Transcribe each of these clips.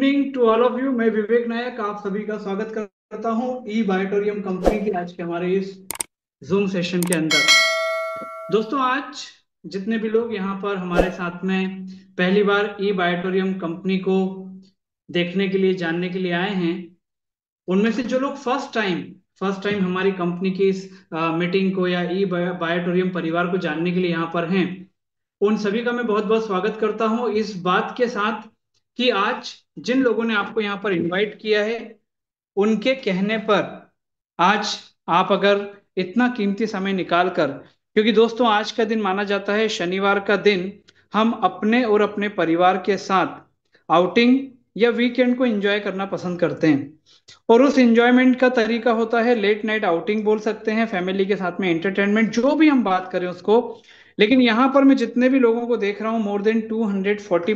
Evening to all of you. मैं विवेक नायक आप सभी का स्वागत करता हूं ई बायोटोरियम कंपनी के आज के हमारे इस जूम सेशन के अंदर। दोस्तों, आज जितने भी लोग यहाँ पर हमारे साथ में पहली बार ई बायोटोरियम कंपनी को देखने के लिए, जानने के लिए आए हैं, उनमें से जो लोग फर्स्ट टाइम हमारी कंपनी की इस मीटिंग को या ई बायोटोरियम परिवार को जानने के लिए यहाँ पर हैं, उन सभी का मैं बहुत बहुत स्वागत करता हूं, इस बात के साथ कि आज जिन लोगों ने आपको यहाँ पर इनवाइट किया है, उनके कहने पर आज आप अगर इतना कीमती समय निकाल कर, क्योंकि दोस्तों आज का दिन माना जाता है शनिवार का दिन, हम अपने और अपने परिवार के साथ आउटिंग या वीकेंड को एंजॉय करना पसंद करते हैं। और उस एंजॉयमेंट का तरीका होता है लेट नाइट आउटिंग, बोल सकते हैं फैमिली के साथ में एंटरटेनमेंट, जो भी हम बात करें उसको। लेकिन यहाँ पर मैं जितने भी लोगों को देख रहा हूँ, मोर देन 240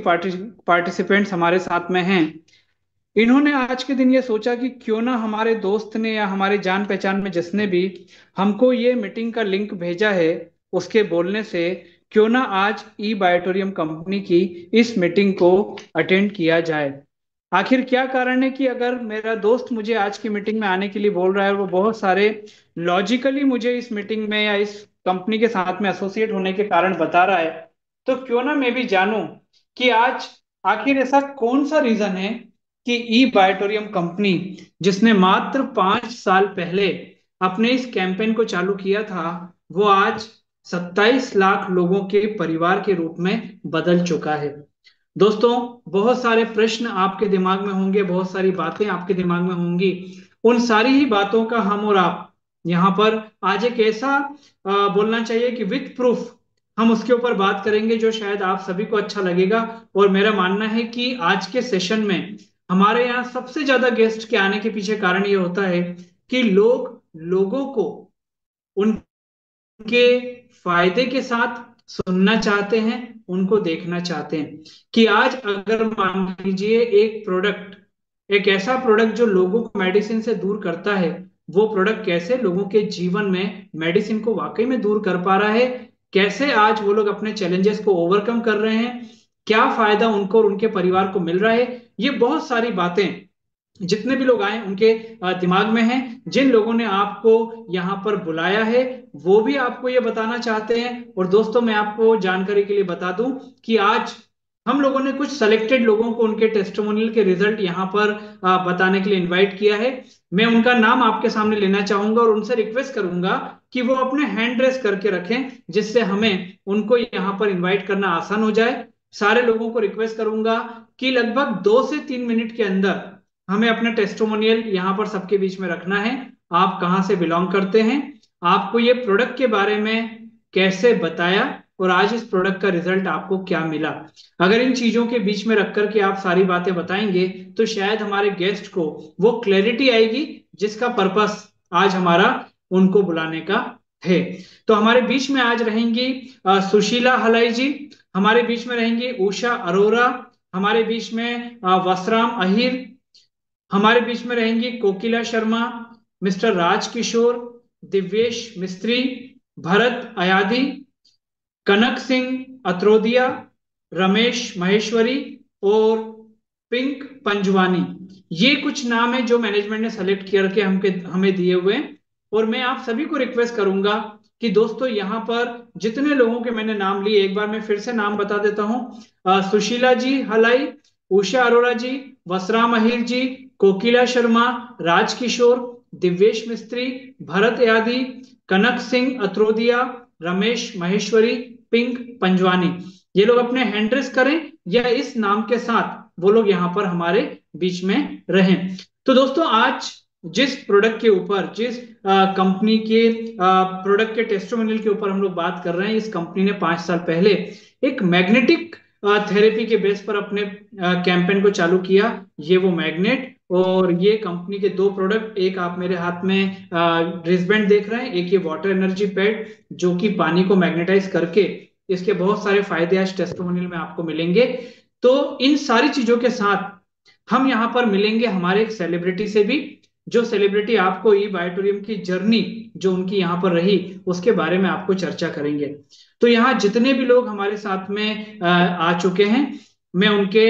पार्टिसिपेंट्स हमारे साथ में हैं। इन्होंने आज के दिन ये सोचा कि क्यों ना हमारे दोस्त ने या हमारे जान पहचान में जिसने भी हमको ये मीटिंग का लिंक भेजा है, उसके बोलने से क्यों ना आज ई बायोटोरियम कंपनी की इस मीटिंग को अटेंड किया जाए। आखिर क्या कारण है कि अगर मेरा दोस्त मुझे आज की मीटिंग में आने के लिए बोल रहा है और वो बहुत सारे लॉजिकली मुझे इस मीटिंग में या इस कंपनी के साथ में एसोसिएट होने के कारण बता रहा है, तो क्यों ना मैं भी जानूं कि आज आखिर ऐसा कौन सा रीजन है कि ई बायोटोरियम कंपनी, जिसने मात्र 5 साल पहले अपने इस कैंपेन को चालू किया था, वो आज 27 लाख लोगों के परिवार के रूप में बदल चुका है। दोस्तों, बहुत सारे प्रश्न आपके दिमाग में होंगे, बहुत सारी बातें आपके दिमाग में होंगी। उन सारी ही बातों का हम और आप यहाँ पर आज एक ऐसा बोलना चाहिए कि विथ प्रूफ हम उसके ऊपर बात करेंगे जो शायद आप सभी को अच्छा लगेगा। और मेरा मानना है कि आज के सेशन में हमारे यहाँ सबसे ज्यादा गेस्ट के आने के पीछे कारण ये होता है कि लोगों को उनके फायदे के साथ सुनना चाहते हैं, उनको देखना चाहते हैं कि आज अगर मान लीजिए एक ऐसा प्रोडक्ट जो लोगों को मेडिसिन से दूर करता है, वो प्रोडक्ट कैसे लोगों के जीवन में मेडिसिन को वाकई में दूर कर पा रहा है, कैसे आज वो लोग अपने चैलेंजेस को ओवरकम कर रहे हैं, क्या फायदा उनको और उनके परिवार को मिल रहा है। ये बहुत सारी बातें जितने भी लोग आए उनके दिमाग में हैं। जिन लोगों ने आपको यहाँ पर बुलाया है, वो भी आपको ये बताना चाहते हैं। और दोस्तों, मैं आपको जानकारी के लिए बता दूं कि आज हम लोगों ने कुछ सेलेक्टेड लोगों को उनके टेस्टिमोनियल के रिजल्ट यहाँ पर बताने के लिए इनवाइट किया है। मैं उनका नाम आपके सामने लेना चाहूंगा और उनसे रिक्वेस्ट करूंगा कि वो अपने हैंड रेस करके रखें, जिससे हमें उनको यहाँ पर इनवाइट करना आसान हो जाए। सारे लोगों को रिक्वेस्ट करूंगा कि लगभग 2 से 3 मिनट के अंदर हमें अपना टेस्टिमोनियल यहाँ पर सबके बीच में रखना है। आप कहाँ से बिलोंग करते हैं, आपको ये प्रोडक्ट के बारे में कैसे बताया, और आज इस प्रोडक्ट का रिजल्ट आपको क्या मिला। अगर इन चीजों के बीच में रख करके आप सारी बातें बताएंगे, तो शायद हमारे गेस्ट को वो क्लैरिटी आएगी जिसका पर्पस आज हमारा उनको बुलाने का है। तो हमारे बीच में आज रहेंगी सुशीला हलाई जी, हमारे बीच में रहेंगी उषा अरोरा, हमारे बीच में वसराम अहिर, हमारे बीच में रहेंगी कोकिला शर्मा, मिस्टर राज किशोर, दिव्येश मिस्त्री, भरत अयाधी, कनक सिंह अत्रोदिया, रमेश महेश्वरी और पिंक पंजवानी। ये कुछ नाम है जो मैनेजमेंट ने सेलेक्ट करके हमें दिए हुए हैं। और मैं आप सभी को रिक्वेस्ट करूंगा कि दोस्तों, यहाँ पर जितने लोगों के मैंने नाम लिए, एक बार मैं फिर से नाम बता देता हूँ। सुशीला जी हलाई, उषा अरोरा जी, वसराम अहिर जी, कोकिला शर्मा, राज किशोर, दिव्येश मिस्त्री, भरत यादी, कनक सिंह अत्रोदिया, रमेश महेश्वरी, पिंक पंजवानी। ये लोग अपने हैंड्रेस करें या इस नाम के साथ वो लोग यहाँ पर हमारे बीच में रहें। तो दोस्तों, आज जिस प्रोडक्ट के ऊपर, जिस कंपनी के प्रोडक्ट के टेस्टिमोनियल के ऊपर हम लोग बात कर रहे हैं, इस कंपनी ने 5 साल पहले एक मैग्नेटिक थेरेपी के बेस पर अपने कैंपेन को चालू किया। ये वो मैग्नेट और ये कंपनी के 2 प्रोडक्ट, एक आप मेरे हाथ में रिस्बैंड देख रहे हैं, एक ये वाटर एनर्जी पैड जो कि पानी को मैग्नेटाइज करके, इसके बहुत सारे फायदे आज टेस्टिमोनियल में आपको मिलेंगे। तो इन सारी चीजों के साथ हम यहाँ पर मिलेंगे हमारे एक सेलिब्रिटी से भी, जो सेलिब्रिटी आपको ई बायोटोरियम की जर्नी जो उनकी यहाँ पर रही उसके बारे में आपको चर्चा करेंगे। तो यहाँ जितने भी लोग हमारे साथ में आ चुके हैं, मैं उनके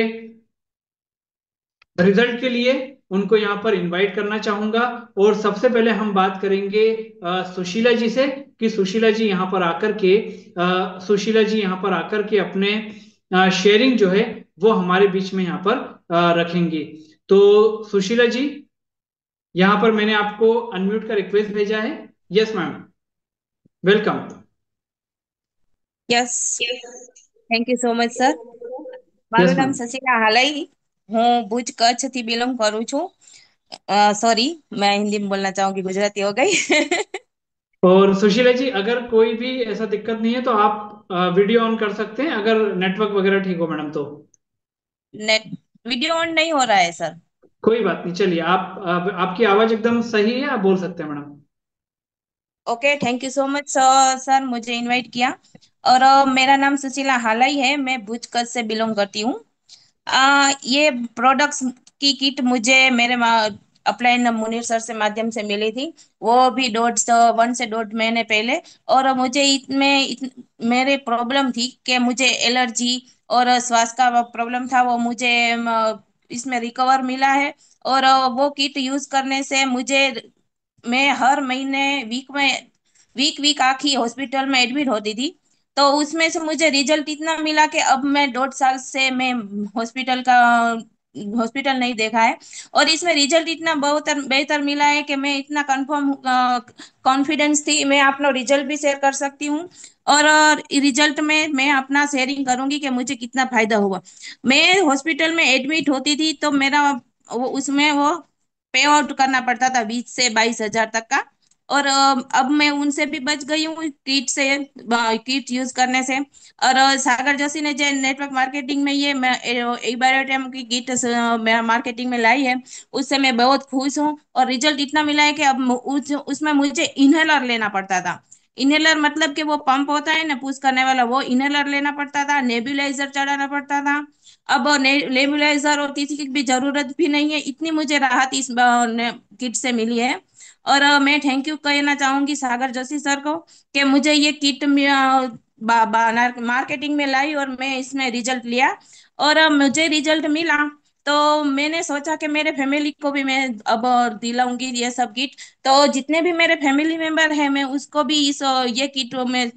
रिजल्ट के लिए उनको यहाँ पर इनवाइट करना चाहूंगा। और सबसे पहले हम बात करेंगे सुशीला जी से, कि सुशीला जी यहाँ पर आकर के अपने शेयरिंग जो है वो हमारे बीच में यहाँ पर रखेंगी। तो सुशीला जी, यहाँ पर मैंने आपको अनम्यूट का रिक्वेस्ट भेजा है। Yes ma'am, welcome. Yes, thank you so much sir. Yes મારું નામ मैम। સચિના હાલાઈ. હું ભુજ કચ્છથી બિલોંગ કરું છું. सॉरी, मैं हिंदी में बोलना चाहूंगी, गुजराती हो गई. और सुशीला जी, अगर कोई भी ऐसा दिक्कत नहीं है तो आप वीडियो ऑन कर सकते हैं, अगर नेटवर्क वगैरह ठीक हो मैडम तो। नेट वीडियो ऑन नहीं हो रहा है सर. कोई बात नहीं, चलिए आपकी आवाज एकदम सही है, आप बोल सकते हैं madam. Okay, thank you so much sir, मुझे इनवाइट किया. और मेरा नाम सुशीला हालाई है, मैं भुज कच्छ से बिलोंग करती हूँ. ये प्रोडक्ट्स की किट मुझे मेरे अपलाइन मुनीर सर से माध्यम से मिली थी. वो भी 1 से 1.5 महीने पहले. और मुझे मेरे प्रॉब्लम थी कि मुझे एलर्जी और श्वास का प्रॉब्लम था, वो मुझे इसमें रिकवर मिला है. और वो किट यूज करने से मुझे, मैं हर महीने वीक वीक आखी हॉस्पिटल में एडमिट होती थी. तो उसमें से मुझे रिजल्ट इतना मिला कि अब मैं 1.5 साल से मैं हॉस्पिटल नहीं देखा है. और इसमें रिजल्ट इतना बहुत बेहतर मिला है कि मैं इतना कंफर्म कॉन्फिडेंस थी, मैं अपना रिजल्ट भी शेयर कर सकती हूँ. और रिजल्ट में मैं अपना शेयरिंग करूंगी कि मुझे कितना फायदा हुआ. मैं हॉस्पिटल में एडमिट होती थी तो मेरा वो पे आउट करना पड़ता था 20 से 22 हजार तक का. और अब मैं उनसे भी बच गई हूँ किट यूज करने से. और सागर जोशी ने जो नेटवर्क मार्केटिंग में ये बायोटेम की किट मार्केटिंग में लाई है, उससे मैं बहुत खुश हूँ. और रिजल्ट इतना मिला है कि अब उसमें मुझे इनहेलर लेना पड़ता था. इनहेलर मतलब कि वो पंप होता है ना पुश करने वाला, वो इनहेलर लेना पड़ता था, नेब्यूलाइजर चढ़ाना पड़ता था. अब नेबुलाइजर और किसी की भी जरूरत भी नहीं है, इतनी मुझे राहत इस किट से मिली है. और मैं थैंक यू कहना चाहूंगी सागर जोशी सर को कि मुझे ये किट मार्केटिंग में लाई और मैं इसमें रिजल्ट लिया. और मुझे रिजल्ट मिला तो मैंने सोचा कि मेरे फैमिली को भी मैं अब दिलाऊंगी ये सब किट. तो जितने भी मेरे फैमिली मेंबर हैं, मैं उसको भी ये किट में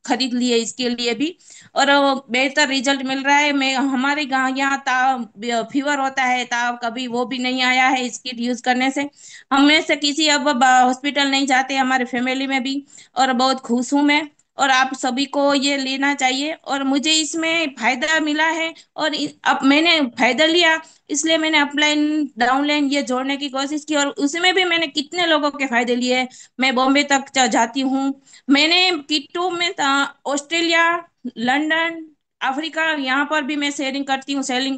खरीद लिए इसके लिए भी. और बेहतर रिजल्ट मिल रहा है. मैं हमारे गाँव यहाँ ताव फीवर होता है, ताव कभी वो भी नहीं आया है इस किट यूज करने से. हम में से किसी अब हॉस्पिटल नहीं जाते हमारे फैमिली में भी. और बहुत खुश हूं मैं. और आप सभी को ये लेना चाहिए और मुझे इसमें फायदा मिला है. और अब मैंने फायदा लिया, इसलिए मैंने अपलाइन डाउनलाइन ये जोड़ने की कोशिश की और उसमें भी मैंने कितने लोगों के फायदे लिए. मैं बॉम्बे तक जाती हूँ. मैंने किट्टू में ऑस्ट्रेलिया, लंदन, अफ्रीका, यहाँ पर भी मैं सेलिंग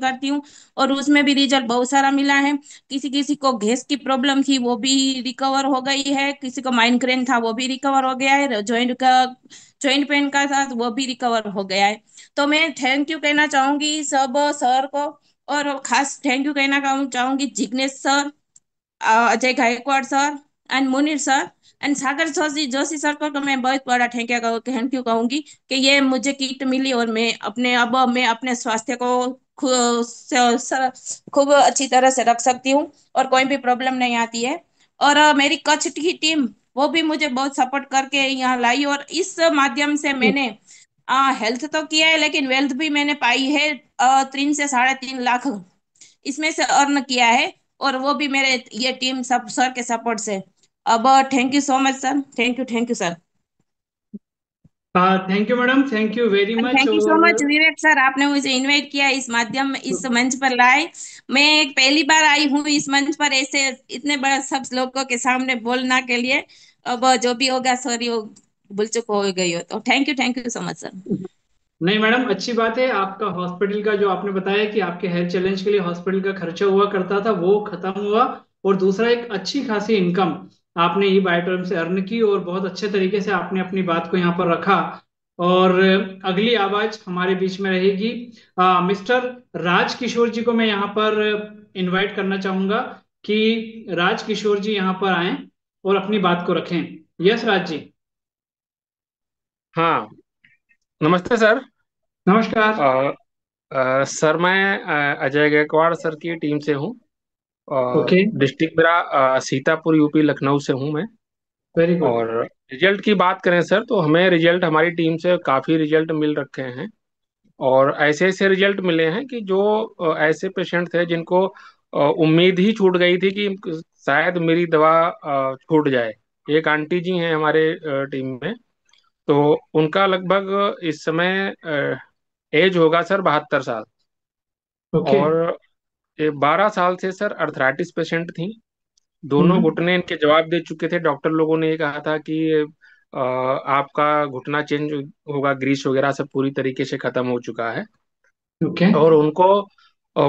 करती हूँ. और उसमें भी रिजल्ट बहुत सारा मिला है. किसी किसी को गैस की प्रॉब्लम थी वो भी रिकवर हो गई है, किसी को माइग्रेन था वो भी रिकवर हो गया है, जॉइंट पेन का था वो भी रिकवर हो गया है. तो मैं थैंक यू कहना चाहूंगी सब सर को. और खास थैंक यू कहना चाहूंगी Jignesh sir, Ajay Gaikwad sir, and Munir sir, and Sagar Joshi sir को तो मैं बहुत बड़ा थैंक यू कहूंगी कि ये मुझे किट मिली और मैं अपने स्वास्थ्य को खूब अच्छी तरह से रख सकती हूँ और कोई भी प्रॉब्लम नहीं आती है. और मेरी कच्छ की टीम वो भी मुझे बहुत सपोर्ट करके यहाँ लाई और इस माध्यम से मैंने हेल्थ तो किया है लेकिन वेल्थ भी मैंने पाई है. 3 से 3.5 लाख इसमें से अर्न किया है. और वो भी मेरे ये टीम सब सर के सपोर्ट से. अब thank you so much sir, thank you sir. Thank you madam, thank you very much. Thank you सो और मच विवेक सर, आपने मुझे इनवाइट किया इस माध्यम इस मंच पर लाए. मैं एक पहली बार आई हूँ इस मंच पर ऐसे इतने बड़े सब लोगों के सामने बोलना के लिए. अब जो भी होगा सॉरी, वो भूल चुक हो गई हो तो thank you so much sir. नहीं मैडम, अच्छी बात है। आपका हॉस्पिटल का जो आपने बताया कि आपके हेल्थ चैलेंज के लिए हॉस्पिटल का खर्चा हुआ करता था, वो खत्म हुआ। और दूसरा, एक अच्छी खासी इनकम आपने ई बायोटर्म से अर्न की, और बहुत अच्छे तरीके से आपने अपनी बात को यहाँ पर रखा। और अगली आवाज हमारे बीच में रहेगी मिस्टर राज किशोर जी को मैं यहाँ पर इनवाइट करना चाहूंगा कि राज किशोर जी यहाँ पर आए और अपनी बात को रखें। यस राज जी। हाँ, नमस्ते सर। नमस्कार। सर मैं अजय गायकवाड़ सर की टीम से हूँ। ओके। डिस्ट्रिक्ट मेरा सीतापुर यूपी लखनऊ से हूँ मैं। Very good. और रिजल्ट की बात करें सर, तो हमें रिजल्ट हमारी टीम से काफ़ी रिजल्ट मिल रखे हैं। और ऐसे ऐसे रिजल्ट मिले हैं कि जो ऐसे पेशेंट थे जिनको उम्मीद ही छूट गई थी कि शायद मेरी दवा छूट जाए। एक आंटी जी हैं हमारे टीम में। तो उनका लगभग इस समय एज होगा सर 72 साल। ओके। और ये 12 साल से सर अर्थराइटिस पेशेंट थी। दोनों हम्म। घुटने इनके जवाब दे चुके थे। डॉक्टर लोगों ने ये कहा था कि आपका घुटना चेंज होगा, ग्रीस वगैरह सब पूरी तरीके से खत्म हो चुका है। ओके। और उनको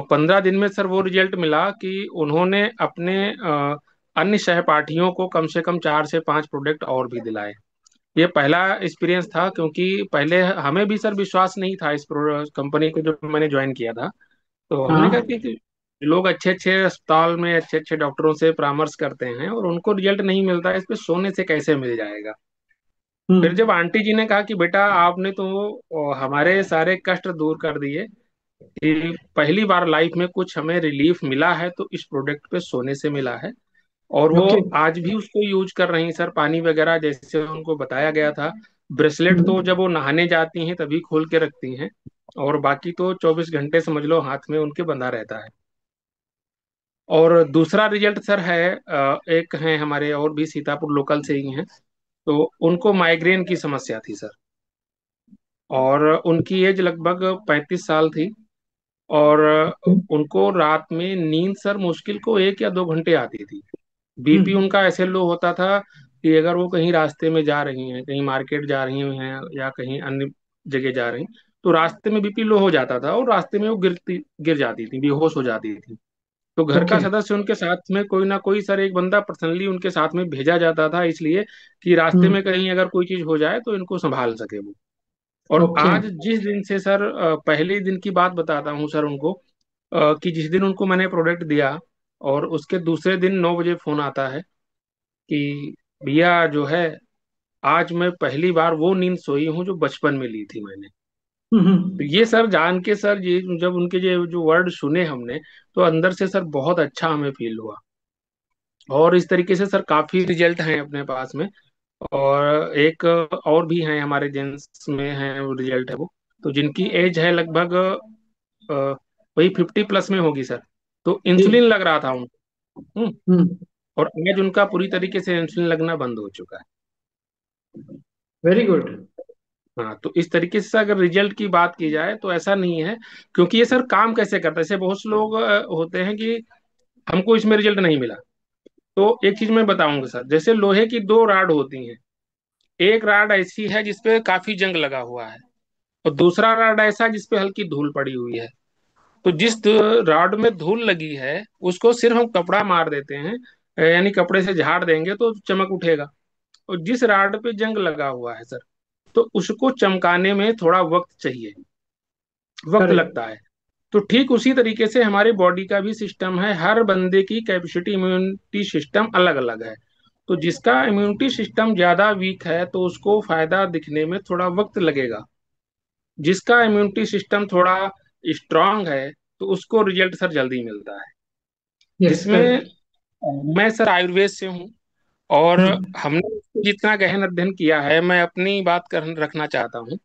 15 दिन में सर वो रिजल्ट मिला कि उन्होंने अपने अन्य सहपाठियों को कम से कम 4 से 5 प्रोडक्ट और भी दिलाए। ये पहला एक्सपीरियंस था, क्योंकि पहले हमें भी सर विश्वास नहीं था इस कंपनी को जब मैंने ज्वाइन किया था। तो हमने कहा हाँ। कि लोग अच्छे अच्छे अस्पताल में अच्छे अच्छे डॉक्टरों से परामर्श करते हैं और उनको रिजल्ट नहीं मिलता है, इस पे सोने से कैसे मिल जाएगा। फिर हम्म। जब आंटी जी ने कहा कि बेटा आपने तो हमारे सारे कष्ट दूर कर दिए, कि पहली बार लाइफ में कुछ हमें रिलीफ मिला है तो इस प्रोडक्ट पे सोने से मिला है। और वो ओके। आज भी उसको यूज कर रही हैं सर, पानी वगैरह जैसे उनको बताया गया था। ब्रेसलेट तो हम्म। जब वो नहाने जाती हैं तभी खोल के रखती हैं, और बाकी तो 24 घंटे समझ लो हाथ में उनके बंधा रहता है। और दूसरा रिजल्ट सर है, एक है हमारे और भी सीतापुर लोकल से ही हैं। तो उनको माइग्रेन की समस्या थी सर। और उनकी एज लगभग 35 साल थी। और उनको रात में नींद सर मुश्किल को 1 या 2 घंटे आती थी। बीपी हम्म। उनका ऐसे लो होता था कि अगर वो कहीं रास्ते में जा रही हैं, कहीं मार्केट जा रही हैं या कहीं अन्य जगह जा रही, तो रास्ते में बीपी लो हो जाता था और रास्ते में वो गिर जाती थी, बेहोश हो जाती थी। तो घर का ओके। सदस्य उनके साथ में कोई ना कोई सर एक बंदा पर्सनली उनके साथ में भेजा जाता था, इसलिए कि रास्ते हम्म। में कहीं अगर कोई चीज हो जाए तो इनको संभाल सके वो। और ओके। आज जिस दिन से सर, पहले दिन की बात बताता हूँ सर उनको, कि जिस दिन उनको मैंने प्रोडक्ट दिया और उसके दूसरे दिन 9 बजे फोन आता है कि भैया जो है, आज मैं पहली बार वो नींद सोई हूँ जो बचपन में ली थी मैंने। तो हम्म। ये सर जान के सर, ये जब उनके ये जो वर्ड सुने हमने, तो अंदर से सर बहुत अच्छा हमें फील हुआ। और इस तरीके से सर काफी रिजल्ट हैं अपने पास में। और एक और भी हैं हमारे जेंट्स में हैं, वो रिजल्ट है वो, तो जिनकी एज है लगभग अ, वही 50 प्लस में होगी सर। तो इंसुलिन जी। लग रहा था उनको। हम्म। और आज उनका पूरी तरीके से इंसुलिन लगना बंद हो चुका है। Very good. हाँ, तो इस तरीके से अगर रिजल्ट की बात की जाए तो ऐसा नहीं है। क्योंकि ये सर काम कैसे करता है, जैसे बहुत से लोग होते हैं कि हमको इसमें रिजल्ट नहीं मिला। तो एक चीज मैं बताऊंगा सर, जैसे लोहे की 2 राड होती हैं। एक राड ऐसी है जिसपे काफी जंग लगा हुआ है, और दूसरा राड ऐसा जिसपे हल्की धूल पड़ी हुई है। तो जिस राड में धूल लगी है उसको सिर्फ हम कपड़ा मार देते हैं, यानी कपड़े से झाड़ देंगे तो चमक उठेगा। और जिस राड पे जंग लगा हुआ है सर, तो उसको चमकाने में थोड़ा वक्त चाहिए, वक्त करेक्ट। लगता है। तो ठीक उसी तरीके से हमारी बॉडी का भी सिस्टम है, हर बंदे की कैपेसिटी इम्यूनिटी सिस्टम अलग अलग है। तो जिसका इम्यूनिटी सिस्टम ज्यादा वीक है तो उसको फायदा दिखने में थोड़ा वक्त लगेगा। जिसका इम्यूनिटी सिस्टम थोड़ा स्ट्रांग है तो उसको रिजल्ट सर जल्दी मिलता है। यस, जिसमें करेक्ट। मैं सर आयुर्वेद से हूँ। और हम्म। हमने इसको जितना गहन अध्ययन किया है, मैं अपनी बात रखना चाहता हूँ।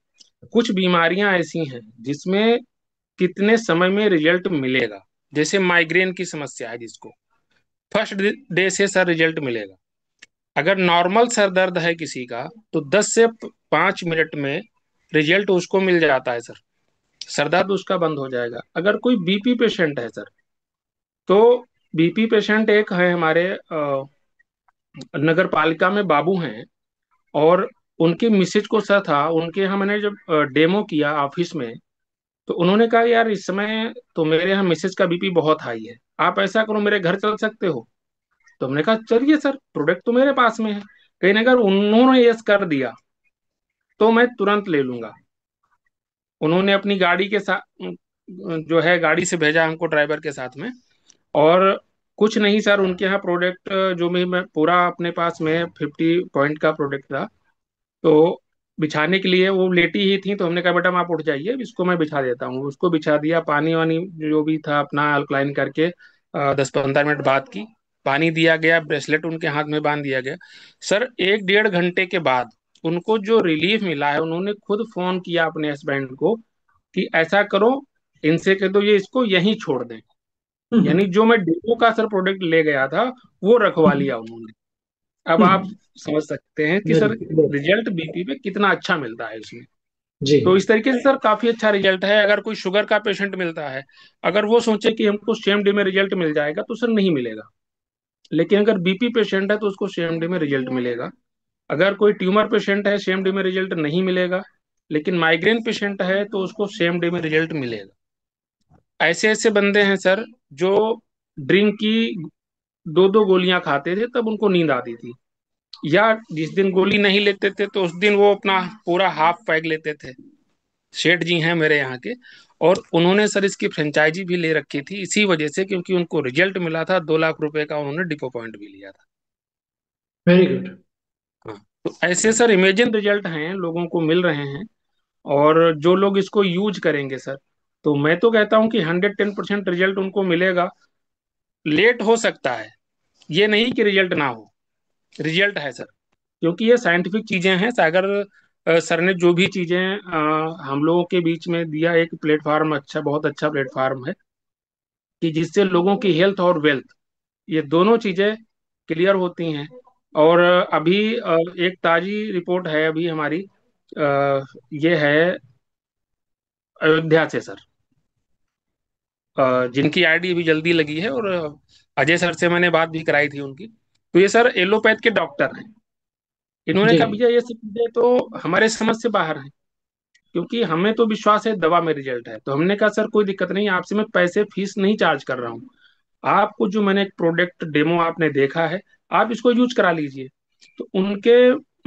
कुछ बीमारियां ऐसी हैं जिसमें कितने समय में रिजल्ट मिलेगा। जैसे माइग्रेन की समस्या है, जिसको फर्स्ट डे से सर रिजल्ट मिलेगा। अगर नॉर्मल सर दर्द है किसी का, तो 10 से 5 मिनट में रिजल्ट उसको मिल जाता है सर। सर दर्द उसका बंद हो जाएगा। अगर कोई बीपी पेशेंट है सर, तो बीपी पेशेंट एक है हमारे नगर पालिका में बाबू हैं। और उनके मिसेज को सर था, उनके यहाँ मैंने जब डेमो किया ऑफिस में, तो उन्होंने कहा यार इस समय तो मेरे यहाँ मिसेज का बीपी बहुत हाई है, आप ऐसा करो मेरे घर चल सकते हो। तो हमने कहा चलिए सर, प्रोडक्ट तो मेरे पास में है। कहीं ना अगर उन्होंने यस कर दिया तो मैं तुरंत ले लूंगा। उन्होंने अपनी गाड़ी के साथ जो है गाड़ी से भेजा हमको, ड्राइवर के साथ में। और कुछ नहीं सर, उनके यहाँ प्रोडक्ट जो मैं पूरा अपने पास में 50 पॉइंट का प्रोडक्ट था। तो बिछाने के लिए वो लेटी ही थी, तो हमने कहा बेटा आप उठ जाइए, इसको मैं बिछा देता हूँ। उसको बिछा दिया, पानी वानी जो भी था अपना अल्कलाइन करके 10-15 मिनट बाद की पानी दिया गया, ब्रेसलेट उनके हाथ में बांध दिया गया। सर 1-1.5 घंटे के बाद उनको जो रिलीफ मिला है, उन्होंने खुद फोन किया अपने हस्बैंड को कि ऐसा करो, इनसे कह दो ये इसको यहीं छोड़ दें। यानी जो मैं डेमो का सर प्रोडक्ट ले गया था वो रखवा लिया उन्होंने। अब आप समझ सकते हैं कि सर वेरी रिजल्ट बीपी पे कितना अच्छा मिलता है उसमें। जी। तो इस तरीके से सर काफी अच्छा रिजल्ट है। अगर कोई शुगर का पेशेंट मिलता है, अगर वो सोचे कि हमको सेम डे में रिजल्ट मिल जाएगा तो सर नहीं मिलेगा। लेकिन अगर बीपी पेशेंट है तो उसको सेम डे में रिजल्ट मिलेगा। अगर कोई ट्यूमर पेशेंट है, सेम डे में रिजल्ट नहीं मिलेगा। लेकिन माइग्रेन पेशेंट है तो उसको सेम डे में रिजल्ट मिलेगा। ऐसे ऐसे बंदे हैं सर जो ड्रिंक की 2-2 गोलियां खाते थे तब उनको नींद आती थी, या जिस दिन गोली नहीं लेते थे तो उस दिन वो अपना पूरा हाफ पैग लेते थे। सेठ जी हैं मेरे यहाँ के, और उन्होंने सर इसकी फ्रेंचाइजी भी ले रखी थी इसी वजह से, क्योंकि उनको रिजल्ट मिला था। 2 लाख रुपए का उन्होंने डिपो पॉइंट भी लिया था। गुड। हाँ, तो ऐसे सर इमेजिन रिजल्ट हैं लोगों को मिल रहे हैं। और जो लोग इसको यूज करेंगे सर, तो मैं तो कहता हूँ कि 110% रिजल्ट उनको मिलेगा। लेट हो सकता है, ये नहीं कि रिजल्ट ना हो, रिजल्ट है सर। क्योंकि ये साइंटिफिक चीजें हैं सागर। सर ने जो भी चीजें हम लोगों के बीच में दिया, एक प्लेटफॉर्म अच्छा, बहुत अच्छा प्लेटफॉर्म है कि जिससे लोगों की हेल्थ और वेल्थ, ये दोनों चीजें क्लियर होती हैं। और अभी एक ताजी रिपोर्ट है अभी हमारी, ये है अयोध्या से सर, जिनकी आईडी अभी जल्दी लगी है। और अजय सर से मैंने बात भी कराई थी उनकी। तो ये सर एलोपैथ के डॉक्टर हैं। इन्होंने जी। कहा भैया ये सब चीजें तो हमारे समझ से बाहर है, क्योंकि हमें तो विश्वास है दवा में रिजल्ट है। तो हमने कहा सर कोई दिक्कत नहीं, आपसे मैं पैसे फीस नहीं चार्ज कर रहा हूँ। आपको जो मैंने एक प्रोडक्ट डेमो आपने देखा है, आप इसको यूज करा लीजिए। तो उनके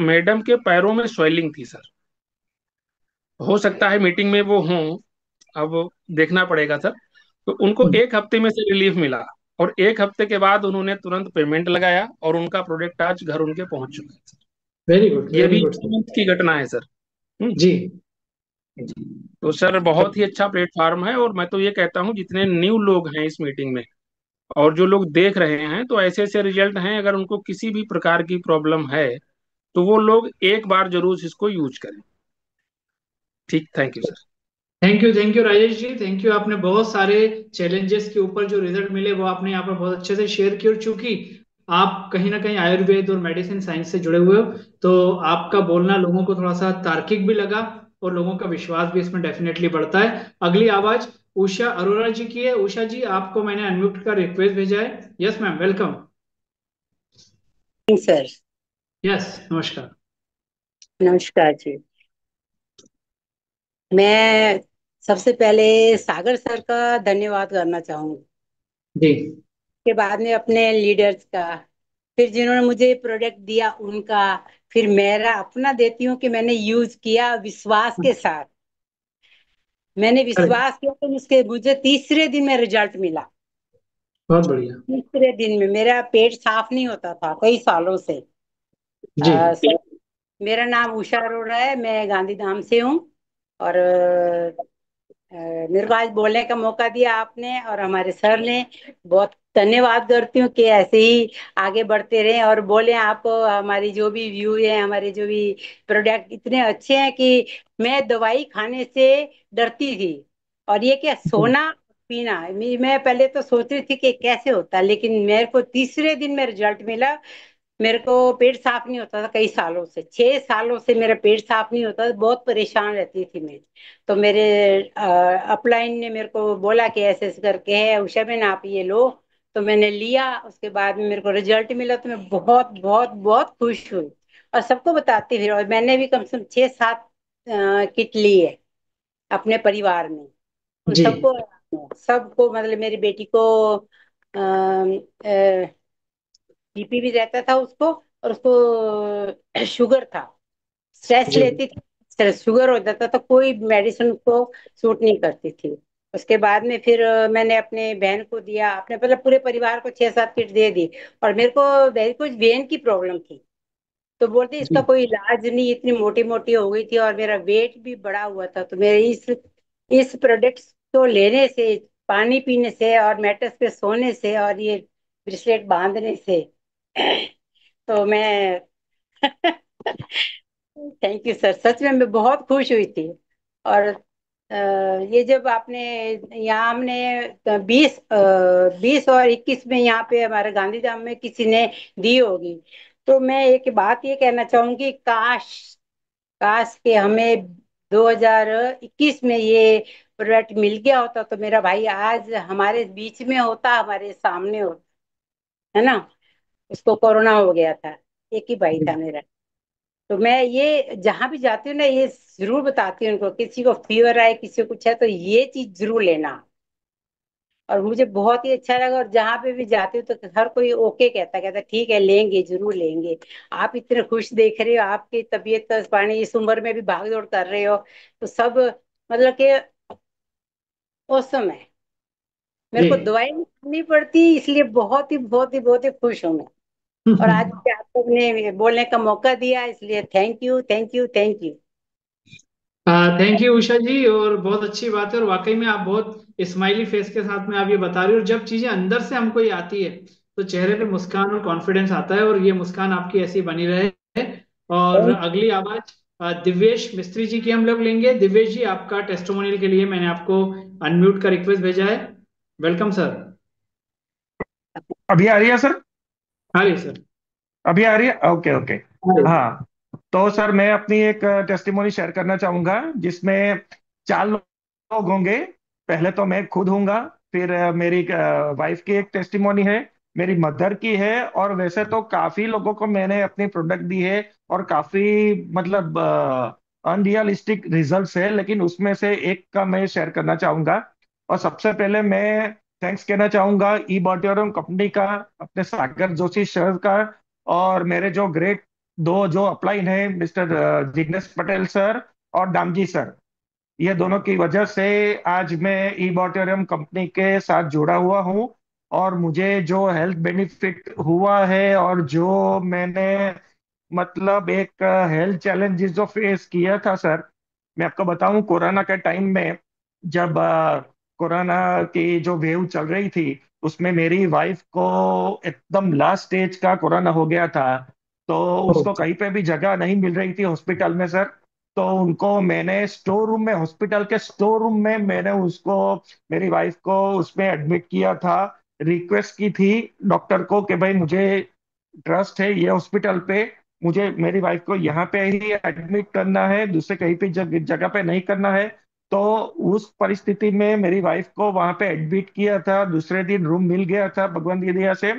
मैडम के पैरों में स्वेलिंग थी सर। हो सकता है मीटिंग में वो हों, अब देखना पड़ेगा सर। तो उनको 1 हफ्ते में से रिलीफ मिला, और 1 हफ्ते के बाद उन्होंने तुरंत पेमेंट लगाया, और उनका प्रोडक्ट आज घर उनके पहुंच चुका है सर। वेरी गुड, ये वेरी भी गुड इस सर। month की घटना है सर। जी। जी। तो सर बहुत ही अच्छा प्लेटफॉर्म है, और मैं तो ये कहता हूँ जितने न्यू लोग हैं इस मीटिंग में और जो लोग देख रहे हैं, तो ऐसे ऐसे रिजल्ट हैं। अगर उनको किसी भी प्रकार की प्रॉब्लम है तो वो लोग एक बार जरूर इसको यूज करें। ठीक, thank you sir. Thank you Rajesh ji, thank you. आपने बहुत सारे चैलेंजेस के ऊपर जो रिजल्ट मिले वो आपने यहाँ पर बहुत अच्छे से शेयर किए। और चूंकि आप कहीं ना कहीं आयुर्वेद और मेडिसिन साइंस से जुड़े हुए हो, तो आपका बोलना लोगों को थोड़ा सा तार्किक भी लगा, और लोगों का विश्वास भी इसमें डेफिनेटली बढ़ता है। अगली आवाज उषा अरोरा जी की है। उषा जी, आपको मैंने अनम्यूट का रिक्वेस्ट भेजा है। Yes ma'am, welcome. Sir. Yes, नमस्कार। नमस्कार जी। मैं सबसे पहले सागर सर का धन्यवाद करना चाहूंगी। जी। के बाद में अपने लीडर्स का, फिर जिन्होंने मुझे प्रोडक्ट दिया उनका, फिर मेरा अपना देती हूँ कि मैंने यूज किया विश्वास के साथ। मैंने अरे, विश्वास किया तो उसके मुझे तीसरे दिन में रिजल्ट मिला। बहुत बढ़िया। तीसरे दिन में मेरा पेट साफ नहीं होता था कई सालों से। जी। सर, मेरा नाम उषा अरोड़ा है, मैं गांधीधाम से हूँ। और मेरे को आज बोलने का मौका दिया आपने और हमारे सर ने। बहुत धन्यवाद करती हूँ कि ऐसे ही आगे बढ़ते रहें और बोले। आप हमारी जो भी व्यू है, हमारे जो भी प्रोडक्ट इतने अच्छे हैं कि मैं दवाई खाने से डरती थी। और ये क्या सोना पीना, मैं पहले तो सोच रही थी कि कैसे होता है, लेकिन मेरे को तीसरे दिन में रिजल्ट मिला। मेरे को पेट साफ नहीं होता था कई सालों से, 6 सालों से मेरा पेट साफ नहीं होता था, बहुत परेशान रहती थी मैं। तो मेरे अपलाइन ने मेरे को बोला कि ऐसे ऐसे करके है उषा बहन, आप ये लो। तो मैंने लिया, उसके बाद में मेरे को रिजल्ट मिला, तो मैं बहुत बहुत बहुत खुश हुई। और सबको बताती फिर, और मैंने भी कम से कम 6-7 किट ली है अपने परिवार में। उन जी। सबको सबको मतलब मेरी बेटी को बीपी भी रहता था उसको, और उसको शुगर था। स्ट्रेस जी। लेती थी, स्ट्रेस शुगर हो जाता था, कोई मेडिसिन उसको सूट नहीं करती थी। उसके बाद में फिर मैंने अपने बहन को दिया, अपने मतलब पूरे परिवार को 6-7 किट दे दी। और मेरे को वेरी कुछ वेन की प्रॉब्लम थी, तो बोलते इसका जी कोई इलाज नहीं, इतनी मोटी मोटी हो गई थी और मेरा वेट भी बढ़ा हुआ था। तो मेरे इस प्रोडक्ट को लेने से, पानी पीने से और मैट्रेस पे सोने से और ये ब्रेसलेट बांधने से तो मैं थैंक यू सर, सच में मैं बहुत खुश हुई थी। और ये जब आपने यहाँ हमने 20 और 21 में यहाँ पे हमारे गांधीधाम में किसी ने दी होगी, तो मैं एक बात ये कहना चाहूंगी, काश काश के हमें 2021 में ये प्रोडक्ट मिल गया होता तो मेरा भाई आज हमारे बीच में होता, हमारे सामने होता, है ना। उसको कोरोना हो गया था, एक ही भाई था मेरा। तो मैं ये जहां भी जाती हूँ ना, ये जरूर बताती हूँ उनको, किसी को फीवर आए, किसी को कुछ है, तो ये चीज जरूर लेना। और मुझे बहुत ही अच्छा लगा, और जहां पे भी जाती हूँ तो हर कोई ओके कहता, कहता ठीक है लेंगे, जरूर लेंगे। आप इतने खुश देख रहे हो, आपकी तबीयत का पानी, इस उम्र में भी भाग दौड़ कर रहे हो, तो सब मतलब कि औसम है। मेरे जी। को दवाई नहीं खानी पड़ती, इसलिए बहुत ही बहुत ही बहुत ही खुश हूँ मैं। और आज मुझे आप लोग ने बोलने का मौका दिया, इसलिए thank you, thank you, thank you. Thank you Usha ji, और बहुत अच्छी बात है, और वाकई में आप बहुत स्माइली फेस के साथ में आप ये बता रही हो, और जब चीजें अंदर से हमको ये आती है तो चेहरे पे मुस्कान और कॉन्फिडेंस आता है, और ये मुस्कान आपकी ऐसी बनी रहे। और अगली आवाज दिव्येश मिस्त्री जी की हम लोग लेंगे। दिव्येश जी, आपका टेस्टिमोनियल के लिए मैंने आपको अनम्यूट का रिक्वेस्ट भेजा है। Welcome sir. अभी आ रही है सर? हाँ जी सर। अभी आ रही है, ओके ओके। हाँ जी। हाँ, तो सर मैं अपनी एक टेस्टिमोनी शेयर करना चाहूंगा, जिसमें 4 लोग होंगे। पहले तो मैं खुद हूंगा, फिर मेरी वाइफ की एक टेस्टिमोनी है, मेरी मदर की है, और वैसे तो काफी लोगों को मैंने अपनी प्रोडक्ट दी है, और काफी मतलब अनरियलिस्टिक रिजल्ट्स है, लेकिन उसमें से एक का मैं शेयर करना चाहूंगा। और सबसे पहले मैं थैंक्स कहना चाहूंगा ई बॉटोरम कंपनी का, अपने सागर जोशी सर का, और मेरे जो ग्रेट दो जो अपलाइन है, मिस्टर जिग्नेश पटेल सर और दामजी सर। ये दोनों की वजह से आज मैं ई बॉटोरियम कंपनी के साथ जुड़ा हुआ हूँ। और मुझे जो हेल्थ बेनिफिट हुआ है, और जो मैंने मतलब एक हेल्थ चैलेंजेस जो फेस किया था सर, मैं आपको बताऊं, कोरोना के टाइम में जब कोरोना की जो वेव चल रही थी, उसमें मेरी वाइफ को एकदम लास्ट स्टेज का कोरोना हो गया था। तो उसको कहीं पे भी जगह नहीं मिल रही थी हॉस्पिटल में सर। तो उनको मैंने स्टोर रूम में, हॉस्पिटल के स्टोर रूम में मैंने उसको, मेरी वाइफ को उसमें एडमिट किया था। रिक्वेस्ट की थी डॉक्टर को कि भाई मुझे ट्रस्ट है ये हॉस्पिटल पे, मुझे मेरी वाइफ को यहाँ पे ही एडमिट करना है, दूसरे कहीं पे जगह पे नहीं करना है। तो उस परिस्थिति में मेरी वाइफ को वहां पे एडमिट किया था, दूसरे दिन रूम मिल गया था भगवान की दया से।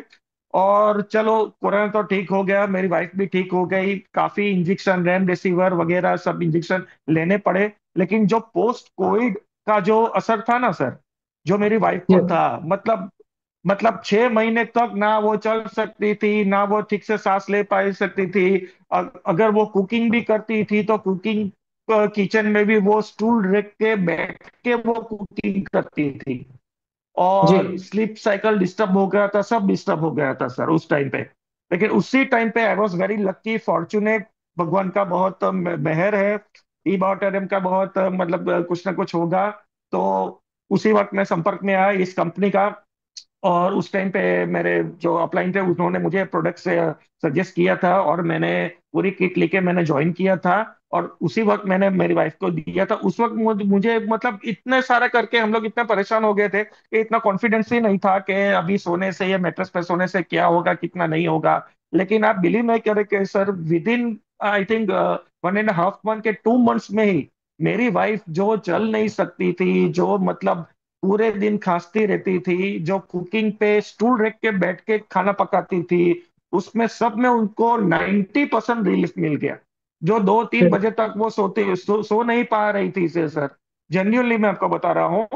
और चलो, कोरोना तो ठीक हो गया, मेरी वाइफ भी ठीक हो गई, काफी इंजेक्शन, रेमडेसिविर वगैरह सब इंजेक्शन लेने पड़े। लेकिन जो पोस्ट कोविड का जो असर था ना सर, जो मेरी वाइफ को यस। था, मतलब 6 महीने तक ना वो चल सकती थी, ना वो ठीक से सांस ले पा सकती थी। अगर वो कुकिंग भी करती थी तो कुकिंग किचन में भी वो स्टूल रख के बैठ के वो कुकिंग करती थी। जी और स्लीप साइकिल डिस्टर्ब हो गया था, सब डिस्टर्ब हो गया था सर उस टाइम पे। लेकिन उसी टाइम पे I was very lucky, fortunate, भगवान का बहुत मेहर है, ई बॉटरम का बहुत मतलब कुछ ना कुछ होगा। तो उसी वक्त मैं संपर्क में आया इस कंपनी का, और उस टाइम पे मेरे जो अपलाइन थे उन्होंने मुझे प्रोडक्ट से सजेस्ट किया था, और मैंने पूरी किट लेके मैंने ज्वाइन किया था। और उसी वक्त मैंने मेरी वाइफ को दिया था। उस वक्त मुझे मतलब इतने सारा करके हम लोग इतने परेशान हो गए थे कि इतना कॉन्फिडेंस ही नहीं था कि अभी सोने से या मेट्रेस पे सोने से क्या होगा, कितना नहीं होगा। लेकिन आप बिलीव नहीं करें कि sir, with in I think 1.5 month के 2 मंथ्स में ही मेरी वाइफ जो चल नहीं सकती थी, जो मतलब पूरे दिन खांसती रहती थी, जो कुकिंग पे स्टूल रख के बैठ के खाना पकाती थी, उसमें सब में उनको 90% रिलीफ मिल गया। जो 2-3 बजे तक वो सो नहीं पा रही थी से सर, जेन्युइनली मैं आपको बता रहा हूँ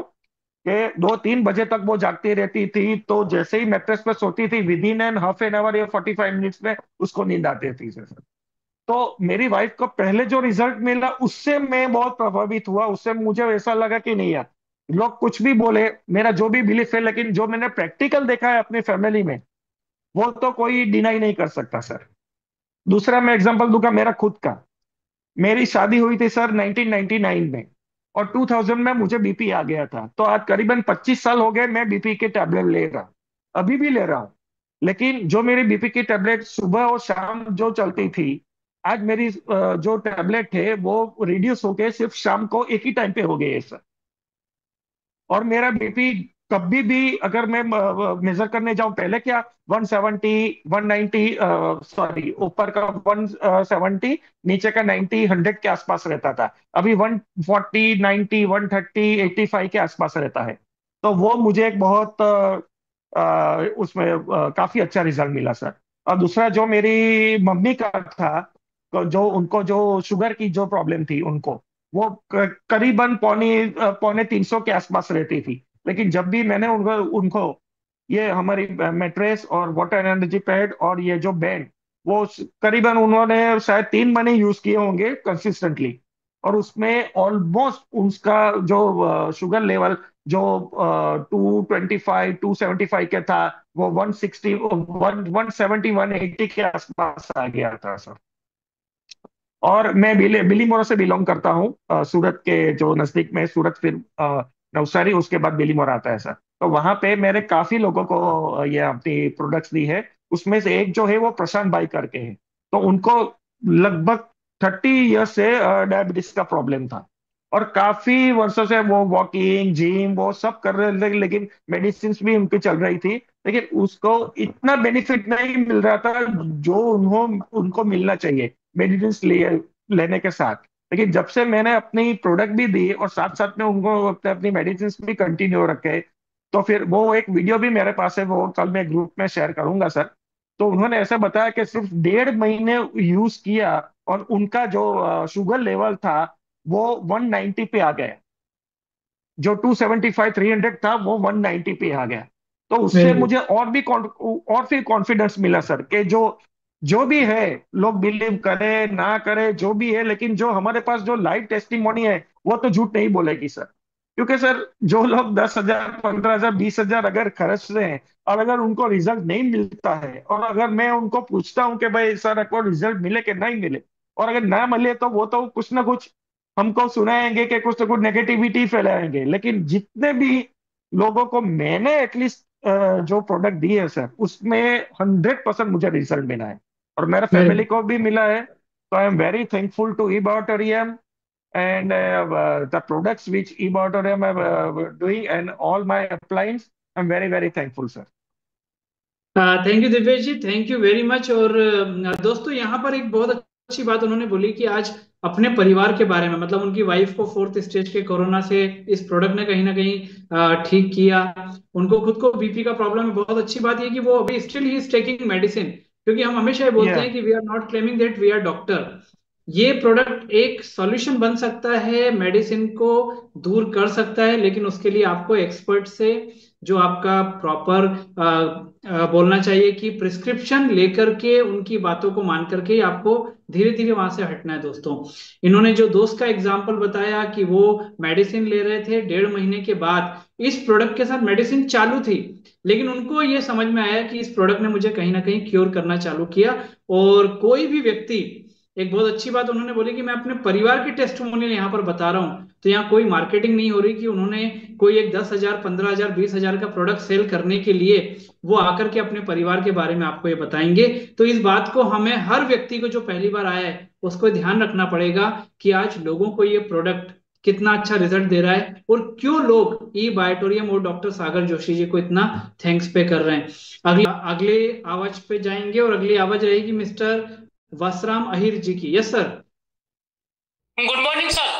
कि 2-3 बजे तक वो जागती रहती थी, तो जैसे ही मैट्रेस पे सोती थी, with in an half an hour या 45 मिनट्स में उसको नींद आती थी सर। तो मेरी वाइफ को पहले जो रिजल्ट मिला उससे मैं बहुत प्रभावित हुआ, उससे मुझे ऐसा लगा कि नहीं यार, लोग कुछ भी बोले, मेरा जो भी बिलीफ है, लेकिन जो मैंने प्रैक्टिकल देखा है अपनी फैमिली में, वो तो कोई डिनाई नहीं कर सकता सर। दूसरा मैं एग्जांपल दूंगा मेरा खुद का। मेरी शादी हुई थी सर 1999 में, और 2000 में मुझे बीपी आ गया था। तो आज करीबन 25 साल हो गए मैं बीपी के टैबलेट ले रहा हूँ, अभी भी ले रहा हूँ। लेकिन जो मेरी बीपी की टैबलेट सुबह और शाम जो चलती थी, आज मेरी जो टैबलेट है वो रिड्यूस होके सिर्फ शाम को एक ही टाइम पे हो गई है सर। और मेरा बीपी कभी भी अगर मैं मेजर करने जाऊं, पहले क्या 170 190, सॉरी ऊपर का 170, नीचे का 90 100 के आसपास रहता था। अभी 140 90 130 85 के आसपास रहता है। तो वो मुझे एक बहुत उसमें काफी अच्छा रिजल्ट मिला सर। और दूसरा जो मेरी मम्मी का था, तो जो उनको जो शुगर की जो प्रॉब्लम थी उनको, वो करीबन पौने पौने 300 के आसपास रहती थी। लेकिन जब भी मैंने उनको उनको ये हमारी मेट्रेस और वाटर एनर्जी पैड और ये जो बैंड, वो करीबन उन्होंने शायद 3 महीने यूज किए होंगे कंसिस्टेंटली। और उसमें ऑलमोस्ट उसका जो शुगर लेवल जो 225 275 के था, वो 160 170 180 के आसपास आ गया था सर। और मैं बिलीमोरा से बिलोंग करता हूँ, सूरत के जो नजदीक में सूरत, फिर नवसारी, उसके बाद बिलीमोरा आता है सर। तो वहां पे मैंने काफी लोगों को ये अपनी प्रोडक्ट्स दी है। उसमें से एक जो है वो प्रशांत भाई करके है। तो उनको लगभग 30 ईयर्स से डायबिटीज का प्रॉब्लम था, और काफी वर्षों से वो वॉकिंग जिम वो सब कर रहे थे, लेकिन मेडिसिन भी उनकी चल रही थी। लेकिन उसको इतना बेनिफिट नहीं मिल रहा था जो उनको मिलना चाहिए मेडिसिन लेने के साथ। लेकिन जब से मैंने अपनी प्रोडक्ट भी दी और साथ साथ में उनको अपनी मेडिसिन भी कंटिन्यू रखे, तो फिर वो एक वीडियो भी मेरे पास है, वो कल मैं ग्रुप में शेयर करूंगा सर। तो उन्होंने ऐसा बताया कि सिर्फ 1.5 महीने यूज किया और उनका जो शुगर लेवल था वो 190 पे आ गया। जो 275 300 था वो 190 पे आ गया। तो उससे वेरी मुझे गुड। और फिर कॉन्फिडेंस मिला सर कि जो जो भी है, लोग बिलीव करे ना करे जो भी है, लेकिन जो हमारे पास जो लाइव टेस्टिमोनी है वो तो झूठ नहीं बोलेगी सर। क्योंकि सर जो लोग 10,000 15,000 20,000 अगर खर्च रहे हैं, और अगर उनको रिजल्ट नहीं मिलता है, और अगर मैं उनको पूछता हूँ कि भाई सर आपको रिजल्ट मिले कि नहीं मिले, और अगर ना मिले तो वो तो कुछ ना कुछ हमको सुनाएंगे कि कुछ ना कुछ नेगेटिविटी फैलाएंगे। लेकिन जितने भी लोगों को मैंने एटलीस्ट जो प्रोडक्ट दी है सर, उसमें 100% मुझे रिजल्ट मिला है, और मेरे वेरी फैमिली गुड। को भी मिला है। तो I am very thankful to eBiotorium and the products which eBiotorium are doing and all my appliance. I'm very very thankful sir. Thank you Divyesh ji, thank you very much. और दोस्तों यहाँ पर एक बहुत अच्छी बात उन्होंने बोली कि आज अपने परिवार के बारे में, मतलब उनकी वाइफ को 4th स्टेज के कोरोना से इस प्रोडक्ट ने कहीं ना कहीं ठीक किया। उनको खुद को बीपी का प्रॉब्लम है। बहुत अच्छी बात ये कि वो अभी still he is taking medicine, क्योंकि हम हमेशा ये बोलते Yeah. हैं कि we are not claiming that we are doctor. ये प्रोडक्ट एक सॉल्यूशन बन सकता है, मेडिसिन को दूर कर सकता है, लेकिन उसके लिए आपको एक्सपर्ट से जो आपका प्रॉपर बोलना चाहिए कि प्रिस्क्रिप्शन लेकर के उनकी बातों को मान करके आपको धीरे धीरे वहां से हटना है दोस्तों। इन्होंने जो दोस्त का एग्जाम्पल बताया कि वो मेडिसिन ले रहे थे, 1.5 महीने के बाद इस प्रोडक्ट के साथ मेडिसिन चालू थी, लेकिन उनको ये समझ में आया कि इस प्रोडक्ट ने मुझे कहीं ना कहीं क्योर करना चालू किया। और कोई भी व्यक्ति, एक बहुत अच्छी बात उन्होंने बोली कि मैं अपने परिवार की टेस्टिमोनियल यहाँ पर बता रहा हूँ, तो यहाँ कोई मार्केटिंग नहीं हो रही कि उन्होंने कोई एक 10,000 15,000 20,000 का प्रोडक्ट सेल करने के लिए वो आकर के अपने परिवार के बारे में आपको ये बताएंगे। तो इस बात को हमें हर व्यक्ति को जो पहली बार आया है उसको ध्यान रखना पड़ेगा कि आज लोगों को ये प्रोडक्ट कितना अच्छा रिजल्ट दे रहा है, और क्यों लोग eBiotorium और डॉक्टर सागर जोशी जी को इतना थैंक्स पे कर रहे हैं। अगले अगले आवाज पे जाएंगे, और अगली आवाज रहेगी मिस्टर वसराम अहिर जी की। Yes sir. Good morning sir.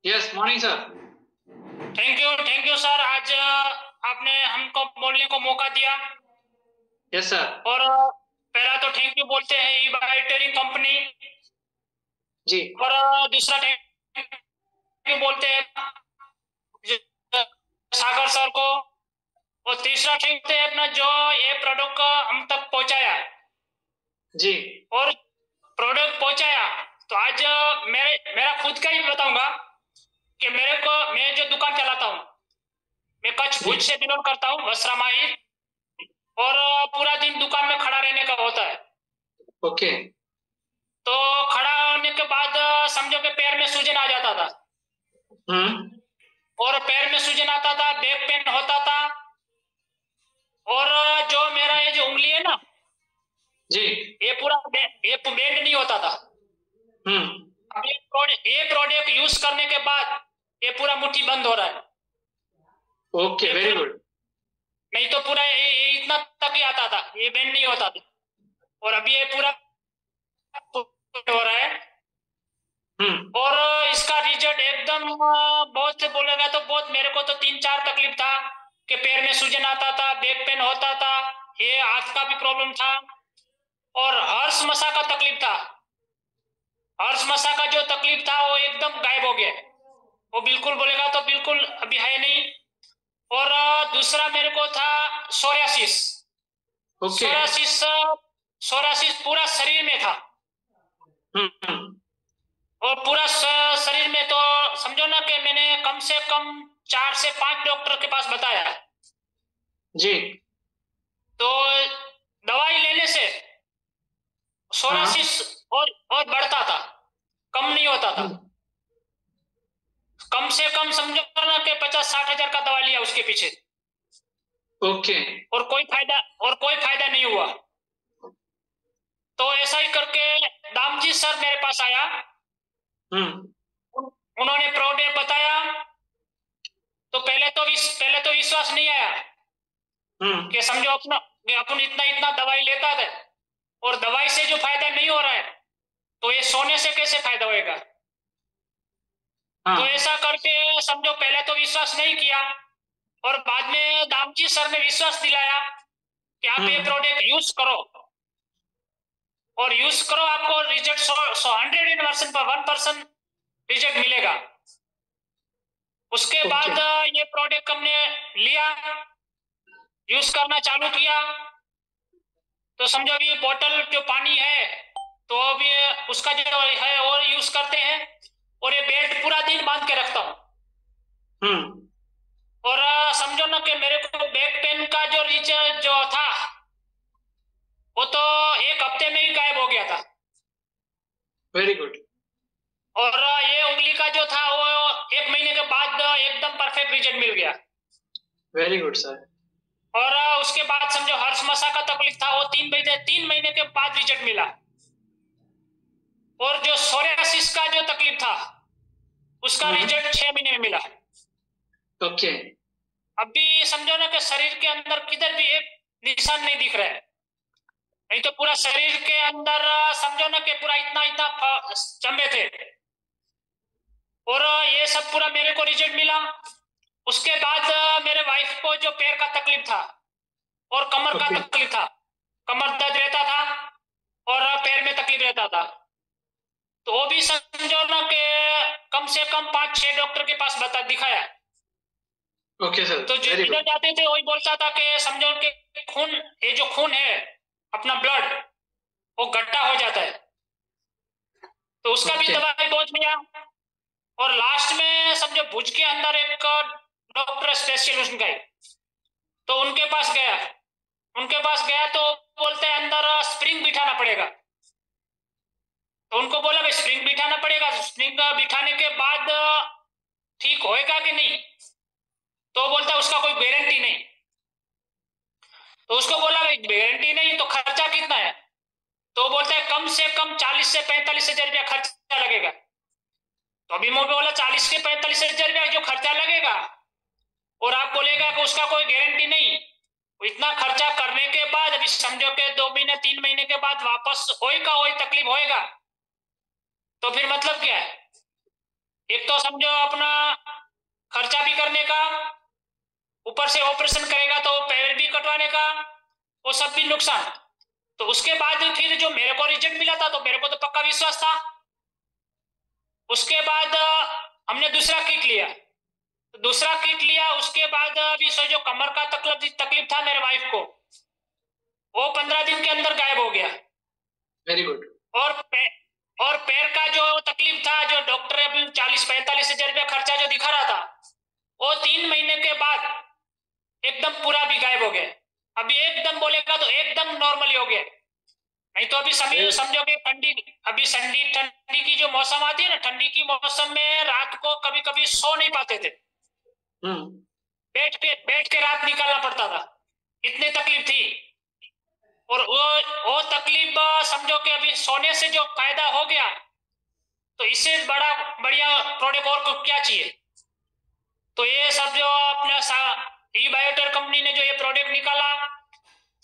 Yes morning sir. Thank you sir, आज आपने हमको बोलने को मौका दिया। Yes sir. और पहला तो थैंक यू बोलते हैं eBiotorium कंपनी जी। और दूसरा थैंक यू बोलते हैं सागर सर को, और तीसरा थैंक है अपना जो ये प्रोडक्ट हम तक पहुंचाया जी। और प्रोडक्ट पहुंचाया। तो आज मेरा खुद का ही बताऊंगा कि मैं जो दुकान चलाता हूँ, मैं कच्छ भुज से बिलोंग करता हूँ, वसराम अहिर, और पूरा दिन दुकान में खड़ा रहने का होता है। ओके। तो खड़ा होने के बाद समझो कि पैर में सूजन आ जाता था। और पैर में सूजन आता था, बैक पेन होता था, और जो मेरा ये जो उंगली है ना जी, ये पूरा ये बेंड नहीं होता था। अब ये प्रोडक्ट यूज करने के बाद ये पूरा मुट्ठी बंद हो रहा है। Okay, very good. नहीं तो पूरा ये इतना तक ही आता था, ये बेंड नहीं होता था, और अभी ये पूरा हो रहा है। और इसका रिजल्ट एकदम बहुत से बोलेगा तो बहुत, मेरे को तो 3-4 तकलीफ था कि पैर में सूजन आता था, बैक पेन होता था, ये हाथ का भी प्रॉब्लम था, और हर्ष मसा का तकलीफ था। हर्ष मसा का जो तकलीफ था वो एकदम गायब हो गया, वो बिल्कुल बोलेगा तो बिल्कुल अभी है नहीं। और दूसरा मेरे को था सोरियासिस। सोरियासिस पूरा शरीर में था, और पूरा शरीर में तो समझो ना कि मैंने कम से कम 4 से 5 डॉक्टर के पास बताया जी। तो दवाई लेने से सोरियासिस और बढ़ता था, कम नहीं होता था। कम से कम समझो ना कि 50-60 हजार का दवा लिया उसके पीछे। ओके। और कोई फायदा नहीं हुआ। तो ऐसा ही करके दामजी सर मेरे पास आया, उन्होंने प्रोडक्ट बताया, तो पहले तो विश्वास नहीं आया कि समझो अपन इतना दवाई लेता था और दवाई से जो फायदा नहीं हो रहा है तो ये सोने से कैसे फायदा होएगा। तो ऐसा करके समझो पहले तो विश्वास नहीं किया, और बाद में दामजी सर ने विश्वास दिलाया कि आप ये प्रोडक्ट यूज करो, और यूज करो, आपको रिजल्ट 100% रिजल्ट मिलेगा। उसके बाद ये प्रोडक्ट हमने लिया, यूज करना चालू किया, तो समझो अभी बोतल जो पानी है तो अभी उसका जो है और यूज करते हैं, और ये बेल्ट पूरा दिन बांध के रखता हूँ। और समझो ना कि मेरे को बैक पेन का जो रिजल्ट जो था वो तो 1 हफ्ते में ही गायब हो गया था। Very good. और ये उंगली का जो था वो 1 महीने के बाद एकदम परफेक्ट रिजल्ट मिल गया। Very good sir. और उसके बाद समझो हर्ष मसा का तकलीफ था वो 3 महीने के बाद रिजल्ट मिला। और जो सोरियासिस का जो तकलीफ था उसका रिजल्ट 6 महीने में मिला। ओके। अभी समझो ना कि शरीर के अंदर किधर भी एक निशान नहीं दिख रहा है, नहीं तो पूरा शरीर के अंदर समझो ना कि पूरा इतना चंबे थे। और ये सब पूरा मेरे को रिजल्ट मिला। उसके बाद मेरे वाइफ को जो पैर का तकलीफ था और कमर का तकलीफ था, कमर दर्द रहता था और पैर में तकलीफ रहता था, तो वो भी समझो ना कि कम से कम 5-6 डॉक्टर के पास दिखाया। Okay sir. तो जो इधर जाते थे वही बोलता था कि समझो कि खून, ये जो खून है अपना ब्लड वो गड्ढा हो जाता है, तो उसका भी दवाई बहुत लिया। और लास्ट में समझो भुज के अंदर एक डॉक्टर स्पेशलिस्ट गए, तो उनके पास गया तो बोलते हैं अंदर स्प्रिंग बिठाना पड़ेगा। तो उनको बोला भाई स्प्रिंग बिठाना पड़ेगा, स्प्रिंग बिठाने के बाद ठीक होएगा कि नहीं, तो बोलता है उसका कोई गारंटी नहीं। तो उसको बोला भाई गारंटी नहीं तो खर्चा कितना है, तो बोलता है कम से कम 40 से 45 हजार रुपया खर्चा लगेगा। तो अभी मैं बोला 40 से 45 हजार रुपया जो खर्चा लगेगा और आप बोलेगा कि उसका कोई गारंटी नहीं, इतना खर्चा करने के बाद अभी समझो कि 2 महीने 3 महीने के बाद वापस वही तकलीफ होएगा, तो फिर मतलब क्या है। एक तो समझो अपना खर्चा भी करने का, ऊपर से ऑपरेशन करेगा तो पैर भी कटवाने का, वो सब भी नुकसान। तो उसके बाद फिर जो मेरे को रिजल्ट मिला था तो मेरे को तो पक्का विश्वास था। उसके बाद हमने दूसरा किट लिया, तो दूसरा किट लिया उसके बाद अभी जो कमर का तकलीफ था मेरे वाइफ को, वो 15 दिन के अंदर गायब हो गया। Very good. और पैर का जो तकलीफ था, जो डॉक्टर अभी 40-45 हजार रुपया खर्चा जो दिखा रहा था, वो 3 महीने के बाद एकदम पूरा भी गायब हो गया। अभी एकदम बोलेगा तो एकदम नॉर्मली हो गया, नहीं तो अभी समझो कि ठंडी की जो मौसम आती है ना, ठंडी की मौसम में रात को कभी कभी सो नहीं पाते थे, बैठ के रात निकालना पड़ता था, इतनी तकलीफ थी। और वो तकलीफ समझो कि अभी सोने से जो फायदा हो गया, तो इससे बड़ा बढ़िया प्रोडक्ट और को क्या चाहिए। तो ये सब जो अपना ई बायोटेर कंपनी ने जो ये प्रोडक्ट निकाला,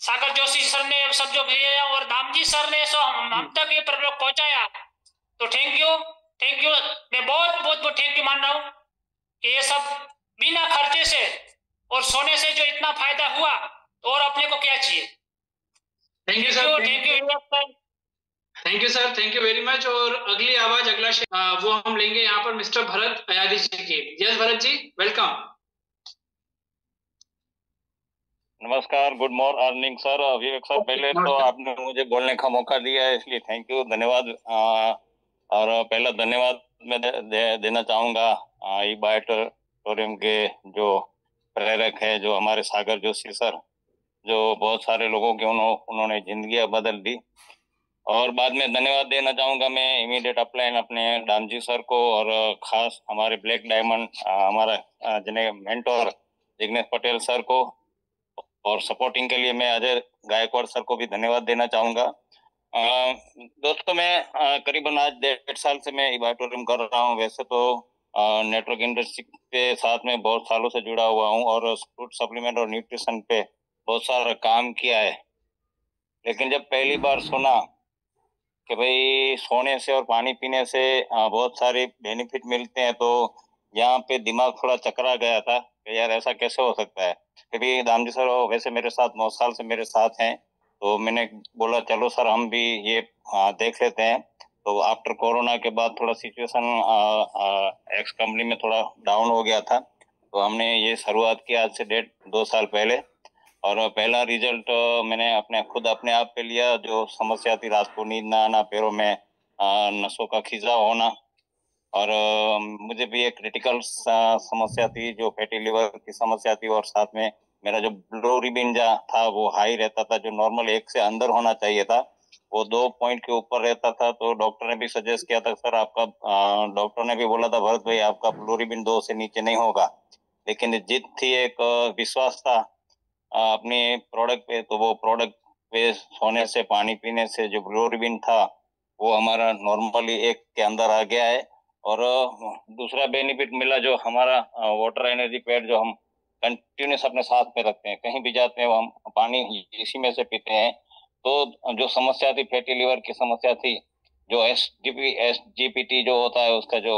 सागर जोशी सर ने सब जो भेजा और दामजी सर ने हम तक ये प्रोडक्ट पहुंचाया, तो थैंक यू। मैं बहुत थैंक यू मान रहा हूँ कि ये सब बिना खर्चे से और सोने से जो इतना फायदा हुआ, और अपने को क्या चाहिए। Thank you sir, thank you very much. और अगली आवाज, वो हम लेंगे यहाँ पर मिस्टर भरत अयादी जी की। Yes Bharat ji, welcome. नमस्कार, गुड मॉर्निंग सर। विवेक सर, पहले तो आपने मुझे बोलने का मौका दिया है, इसलिए थैंक यू, धन्यवाद। और पहला धन्यवाद मैं देना चाहूंगा ई बायोटेरियम के जो प्रेरक है, जो हमारे सागर जोशी सर, जो बहुत सारे लोगों की उन्होंने जिंदगियां बदल दी। और बाद में धन्यवाद देना चाहूंगा मैं इमीडिएट अपलाइन अपने दामजी सर को, और खास हमारे ब्लैक डायमंड हमारा जिन्हें मेंटोर जिग्नेश पटेल सर को, और सपोर्टिंग के लिए मैं अजय गायकवाड़ सर को भी धन्यवाद देना चाहूंगा। दोस्तों, मैं करीबन आज 1.5 साल से मैं ई बायोटेरियम कर रहा हूँ। वैसे तो नेटवर्क इंडस्ट्री के साथ में बहुत सालों से जुड़ा हुआ हूँ, और फ्रूट सप्लीमेंट और न्यूट्रिशन पे बहुत सारा काम किया है। लेकिन जब पहली बार सुना कि भाई सोने से और पानी पीने से बहुत सारे बेनिफिट मिलते हैं, तो यहाँ पे दिमाग थोड़ा चकरा गया था कि यार ऐसा कैसे हो सकता है। क्योंकि दामजी सर वैसे मेरे साथ 9 साल से मेरे साथ हैं, तो मैंने बोला चलो सर हम भी ये देख लेते हैं। तो आफ्टर कोरोना के बाद थोड़ा सिचुएशन एक्स कंपनी में थोड़ा डाउन हो गया था, तो हमने ये शुरुआत की आज से 1.5-2 साल पहले। और पहला रिजल्ट मैंने अपने आप पे लिया। जो समस्या थी, रात को नींद ना आना, पैरों में नसों का खिंचाव होना, और मुझे भी एक क्रिटिकल समस्या थी, जो फैटी लिवर की समस्या थी, और साथ में मेरा जो बिलिरुबिन था वो हाई रहता था, जो नॉर्मल 1 से अंदर होना चाहिए था, वो 2 पॉइंट के ऊपर रहता था। तो डॉक्टर ने भी सजेस्ट किया था सर आपका, डॉक्टर ने भी बोला था भरत भाई आपका बिलिरुबिन 2 से नीचे नहीं होगा। लेकिन जिद थी, एक विश्वास था अपने प्रोडक्ट पे, तो वो प्रोडक्ट पे सोने से, पानी पीने से जो बिलिरुबिन था वो हमारा नॉर्मली 1 के अंदर आ गया है। और दूसरा बेनिफिट मिला, जो हमारा वाटर एनर्जी पैड जो हम कंटिन्यूस अपने साथ में रखते हैं, कहीं भी जाते हैं हम पानी इसी में से पीते हैं। तो जो समस्या थी, फैटी लिवर की समस्या थी, जो SGPT जो होता है उसका जो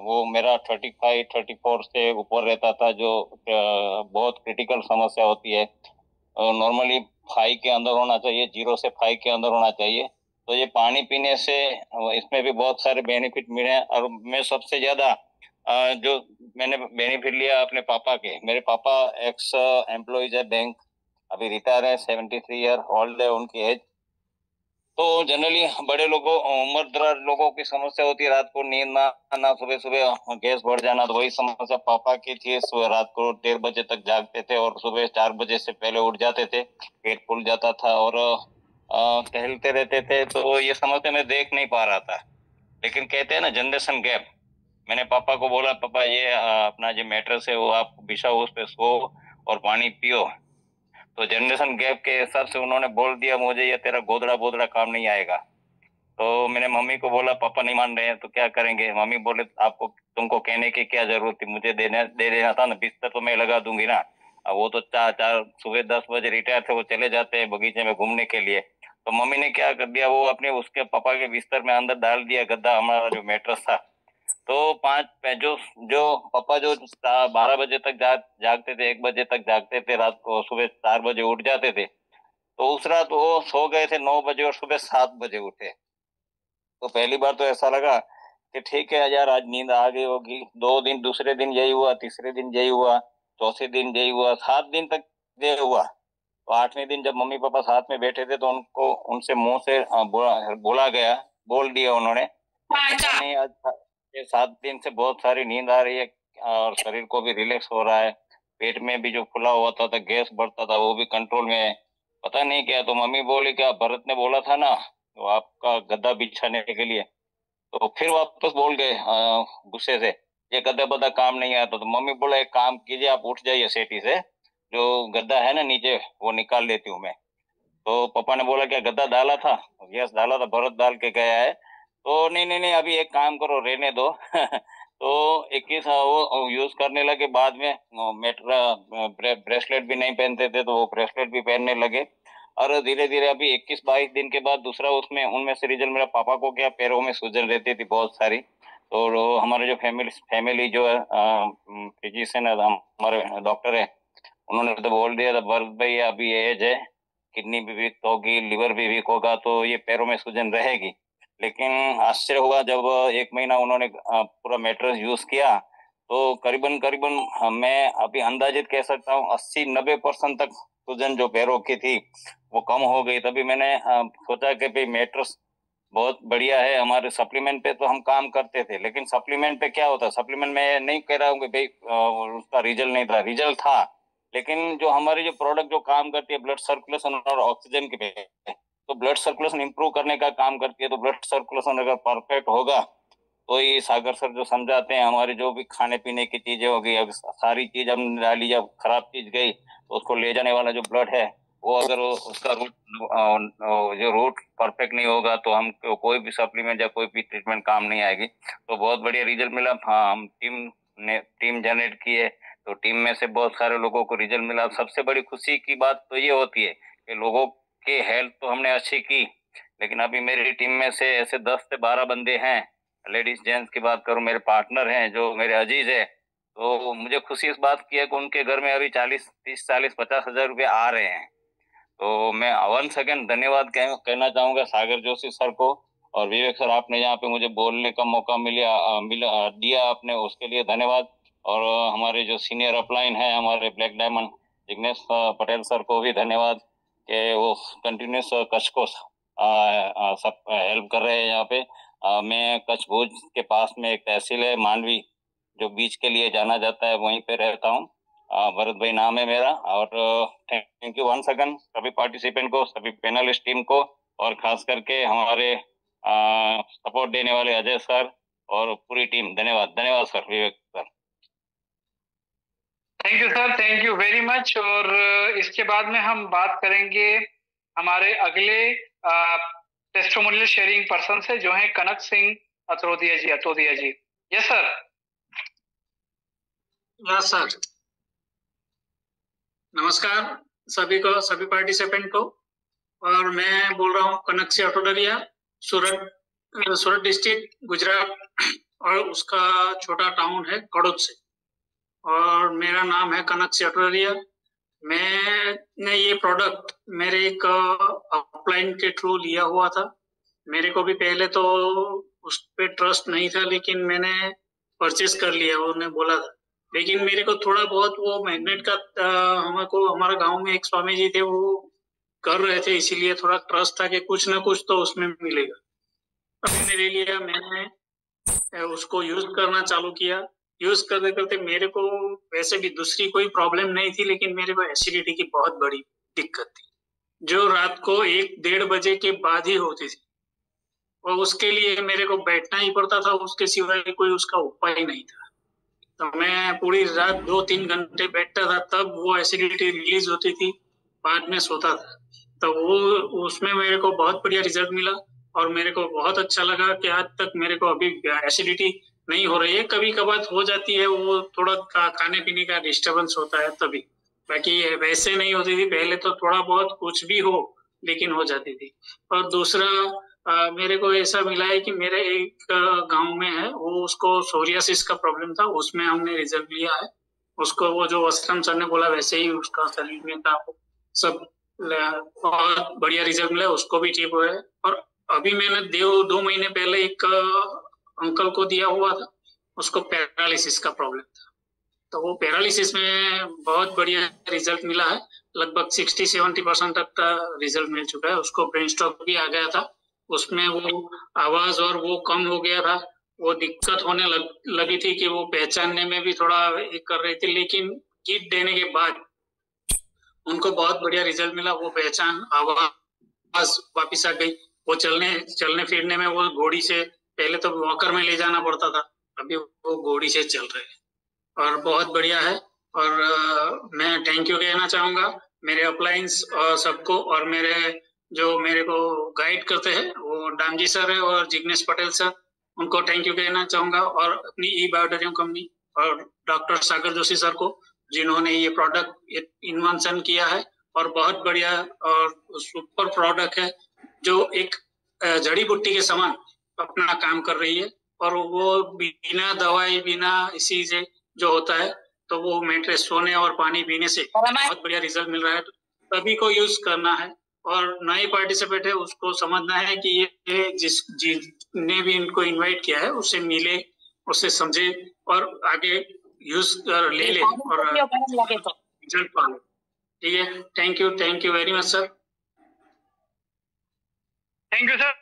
वो मेरा 35-34 से ऊपर रहता था, जो बहुत क्रिटिकल समस्या होती है। नॉर्मली 5 के अंदर होना चाहिए, 0 से 5 के अंदर होना चाहिए। तो ये पानी पीने से इसमें भी बहुत सारे बेनिफिट मिले हैं। और मैं सबसे ज्यादा जो मैंने बेनिफिट लिया अपने पापा के, मेरे पापा एक्स एम्प्लॉइज है बैंक, अभी रिटायर है, 73 ईयर ओल्ड है उनकी एज। तो जनरली बड़े लोगों, उम्रदराज लोगों की समस्या होती है रात को नींद ना आना, सुबह सुबह गैस बढ़ जाना। तो वही समस्या पापा की थी। सुबह रात को 1:30 बजे तक जागते थे और सुबह 4 बजे से पहले उठ जाते थे, पेट फूल जाता था और टहलते रहते थे। तो ये समस्या मैं देख नहीं पा रहा था। लेकिन कहते हैं ना जनरेशन गैप, मैंने पापा को बोला पापा ये अपना जो मैट्रेस है वो आप बिछाओ, उस पे सो और पानी पियो। तो जनरेशन गैप के हिसाब से उन्होंने बोल दिया मुझे ये तेरा गोदड़ा बोदड़ा काम नहीं आएगा। तो मैंने मम्मी को बोला पापा नहीं मान रहे हैं तो क्या करेंगे। मम्मी बोले आपको तुमको कहने की क्या जरूरत थी, मुझे दे देना था ना, बिस्तर तो मैं लगा दूंगी ना। अब वो तो चार सुबह 10 बजे रिटायर थे, वो चले जाते हैं बगीचे में घूमने के लिए। तो मम्मी ने क्या कर दिया, वो अपने उसके पापा के बिस्तर में अंदर डाल दिया गद्दा, हमारा जो मैट्रेस था। तो जो पापा जो 12 बजे तक जागते थे, 1 बजे तक जागते थे, रात को सुबह 4 बजे उठ जाते थे। तो उस रात वो सो गए थे 9 बजे और सुबह 7 बजे उठे। तो पहली बार तो ऐसा लगा कि ठीक है यार आज नींद आ गई होगी। 2 दिन, दूसरे दिन यही हुआ, तीसरे दिन यही हुआ, चौथे दिन यही हुआ, 7 दिन तक ये हुआ। तो 8वें दिन जब मम्मी पापा साथ में बैठे थे तो उनसे मुंह से बोल दिया उन्होंने, नहीं आज 7 दिन से बहुत सारी नींद आ रही है और शरीर को भी रिलैक्स हो रहा है, पेट में भी जो फुला हुआ था गैस बढ़ता था वो भी कंट्रोल में है। पता नहीं क्या। तो मम्मी बोली क्या भरत ने बोला था ना तो आपका गद्दा बिछाने के लिए, तो फिर वापस बोल गए गुस्से से ये गद्दा बद्दा काम नहीं आता। तो मम्मी बोला एक काम कीजिए, आप उठ जाइए सेटी से, जो गद्दा है ना नीचे वो निकाल लेती हूँ मैं। तो पापा ने बोला क्या गद्दा डाला था? यस डाला था, भरत डाल के गया है। तो नहीं नहीं नहीं अभी एक काम करो रहने दो। तो 21 वो यूज करने लगे। बाद में ब्रेसलेट भी नहीं पहनते थे तो वो ब्रेसलेट भी पहनने लगे। और धीरे धीरे अभी 21-22 दिन के बाद दूसरा उसमें उनमें से रिजल्ट मेरा। पापा को क्या पैरों में सूजन रहती थी बहुत सारी। तो हमारे जो फैमिली जो है फिजिशियन है, हमारे डॉक्टर है, उन्होंने तो बोल दिया था भरत भाई अभी एज है, किडनी भी वीक होगी, लिवर भी वीक होगा, तो ये पैरों में सूजन रहेगी। लेकिन आश्चर्य हुआ जब 1 महीना उन्होंने पूरा मैट्रेस यूज किया तो करीबन करीबन मैं अभी अंदाजित कह सकता हूँ 80-90% तक सूजन जो पैरों की थी वो कम हो गई। तभी मैंने सोचा कि भाई मैट्रेस बहुत बढ़िया है। हमारे सप्लीमेंट पे तो हम काम करते थे, लेकिन सप्लीमेंट पे क्या होता, सप्लीमेंट में नहीं कह रहा हूँ कि भाई उसका रिजल्ट नहीं था, रिजल्ट था, लेकिन जो हमारी जो प्रोडक्ट जो काम करती है ब्लड सर्कुलेशन और ऑक्सीजन के पे, तो ब्लड सर्कुलेशन इंप्रूव करने का काम करती है। तो ब्लड सर्कुलेशन अगर परफेक्ट होगा तो ये सागर सर जो समझाते हैं हमारी जो भी खाने पीने की चीजें होगी, अब सारी चीज हमने डाली, जब खराब चीज गई तो उसको ले जाने वाला जो ब्लड है वो अगर उसका रूट जो रूट परफेक्ट नहीं होगा तो हम कोई भी सप्लीमेंट या कोई भी ट्रीटमेंट काम नहीं आएगी। तो बहुत बढ़िया रिजल्ट मिला। हाँ, हम टीम जनरेट की है तो टीम में से बहुत सारे लोगों को रिजल्ट मिला। सबसे बड़ी खुशी की बात तो ये होती है कि लोगों की हेल्थ तो हमने अच्छी की, लेकिन अभी मेरी टीम में से ऐसे 10 से 12 बंदे हैं, लेडीज जेंट्स की बात करूं, मेरे पार्टनर हैं जो मेरे अजीज है, तो मुझे खुशी इस बात की है कि उनके घर में अभी 30-50 हजार रुपए आ रहे हैं। तो मैं वन सेकेंड धन्यवाद कहना चाहूंगा सागर जोशी सर को और विवेक सर, आपने यहाँ पे मुझे बोलने का मौका मिला दिया आपने, उसके लिए धन्यवाद। और हमारे जो सीनियर अपलाइन है हमारे black diamond Jignesh Patel sir को भी धन्यवाद कि वो कंटिन्यूस कच्छ को सब हेल्प कर रहे हैं यहाँ पे। मैं कच्छ भुज के पास में एक तहसील है मांडवी जो बीच के लिए जाना जाता है, वहीं पे रहता हूँ। भरत भाई नाम है मेरा। और थैंक यू वन सेकंड सभी पार्टिसिपेंट को, सभी पैनलिस्ट टीम को, और खास करके हमारे सपोर्ट देने वाले अजय सर और पूरी टीम। धन्यवाद। धन्यवाद sir, Vivek sir. Thank you sir, thank you very much. और इसके बाद में हम बात करेंगे हमारे अगले टेस्टिमोनियल शेयरिंग पर्सन से जो है Kanak Singh Atodiya ji. Yes sir. Yes sir. नमस्कार सभी को, सभी पार्टिसिपेंट को। और मैं बोल रहा हूँ कनक सिंह अतोदिया, सूरत डिस्ट्रिक्ट गुजरात, और उसका छोटा टाउन है कड़ोद से। और मेरा नाम है कनक सिंह अतोदिया। मैंने ये प्रोडक्ट मेरे एक अपलाइन के थ्रू लिया हुआ था। मेरे को भी पहले तो उस पे ट्रस्ट नहीं था, लेकिन मैंने परचेस कर लिया, उन्होंने बोला था। लेकिन मेरे को थोड़ा बहुत वो मैग्नेट का हमको हमारा गांव में एक स्वामी जी थे, वो कर रहे थे, इसीलिए थोड़ा ट्रस्ट था कि कुछ ना कुछ तो उसमें मिलेगा। मैंने ले लिया, मैंने उसको यूज करना चालू किया। यूज करते करते मेरे को वैसे भी दूसरी कोई प्रॉब्लम नहीं थी, लेकिन मेरे को एसिडिटी की बहुत बड़ी दिक्कत थी, जो रात को 1-1:30 बजे के बाद ही होती थी। और उसके लिए मेरे को बैठना ही पड़ता था, उसके सिवाय कोई उसका उपाय नहीं था। तो मैं पूरी रात 2-3 घंटे बैठता था, तब वो एसिडिटी रिलीज होती थी, बाद में सोता था। तो वो उसमें मेरे को बहुत बढ़िया रिजल्ट मिला और मेरे को बहुत अच्छा लगा कि आज तक मेरे को अभी एसिडिटी नहीं हो रही है। कभी कभार हो जाती है, वो थोड़ा खाने पीने का डिस्टर्बेंस होता है तभी, बाकी वैसे नहीं होती थी। पहले तो थोड़ा बहुत कुछ भी हो लेकिन हो जाती थी। और दूसरा मेरे को ऐसा मिला है कि मेरे एक गांव में है, वो उसको सोरियासिस का प्रॉब्लम था, उसमें हमने रिजल्ट लिया है। उसको वो जो वस्त्रम सर ने बोला वैसे ही उसका शरीर में था, सब बहुत बढ़िया रिजल्ट मिला, उसको भी ठीक हुआ है। और अभी मैंने 2 महीने पहले एक अंकल को दिया हुआ था, उसको पैरालिसिस का प्रॉब्लम था। तो वो पैरालिसिस में बहुत बढ़िया रिजल्ट मिला है, लगभग 60-70% तक का रिजल्ट मिल चुका है। उसको ब्रेन स्ट्रोक भी आ गया था, उसमें वो आवाज और वो कम हो गया था। वो दिक्कत होने लगी थी कि वो पहचानने में भी थोड़ा कर रही थी, लेकिन किट देने के बाद उनको बहुत बढ़िया रिजल्ट मिला। वो पहचान, आवाज वापिस आ गई। वो चलने फिरने में, वो घोड़ी से पहले तो वॉकर में ले जाना पड़ता था, अभी वो घोड़ी से चल रहे हैं और बहुत बढ़िया है। और मैं थैंक यू कहना चाहूंगा मेरे अपलायंस और सबको, और मेरे को गाइड करते हैं वो डामजी सर है और जिग्नेश पटेल सर, उनको थैंक यू कहना चाहूंगा। और अपनी ई बायोटेरियम कंपनी और डॉक्टर सागर जोशी सर को, जिन्होंने ये प्रोडक्ट इन्वेंशन किया है और बहुत बढ़िया और सुपर प्रोडक्ट है, जो एक जड़ी बूटी के समान अपना काम कर रही है। और वो बिना दवाई, बिना इसी से जो होता है, तो वो मैट्रेस सोने और पानी पीने से बहुत बढ़िया रिजल्ट मिल रहा है। सभी को यूज करना है और नए पार्टिसिपेट है उसको समझना है कि ये जिसने भी इनको इनवाइट किया है उससे मिले, उससे समझे और आगे यूज कर ले और रिजल्ट पाले। ठीक है, thank you very much sir. Thank you sir,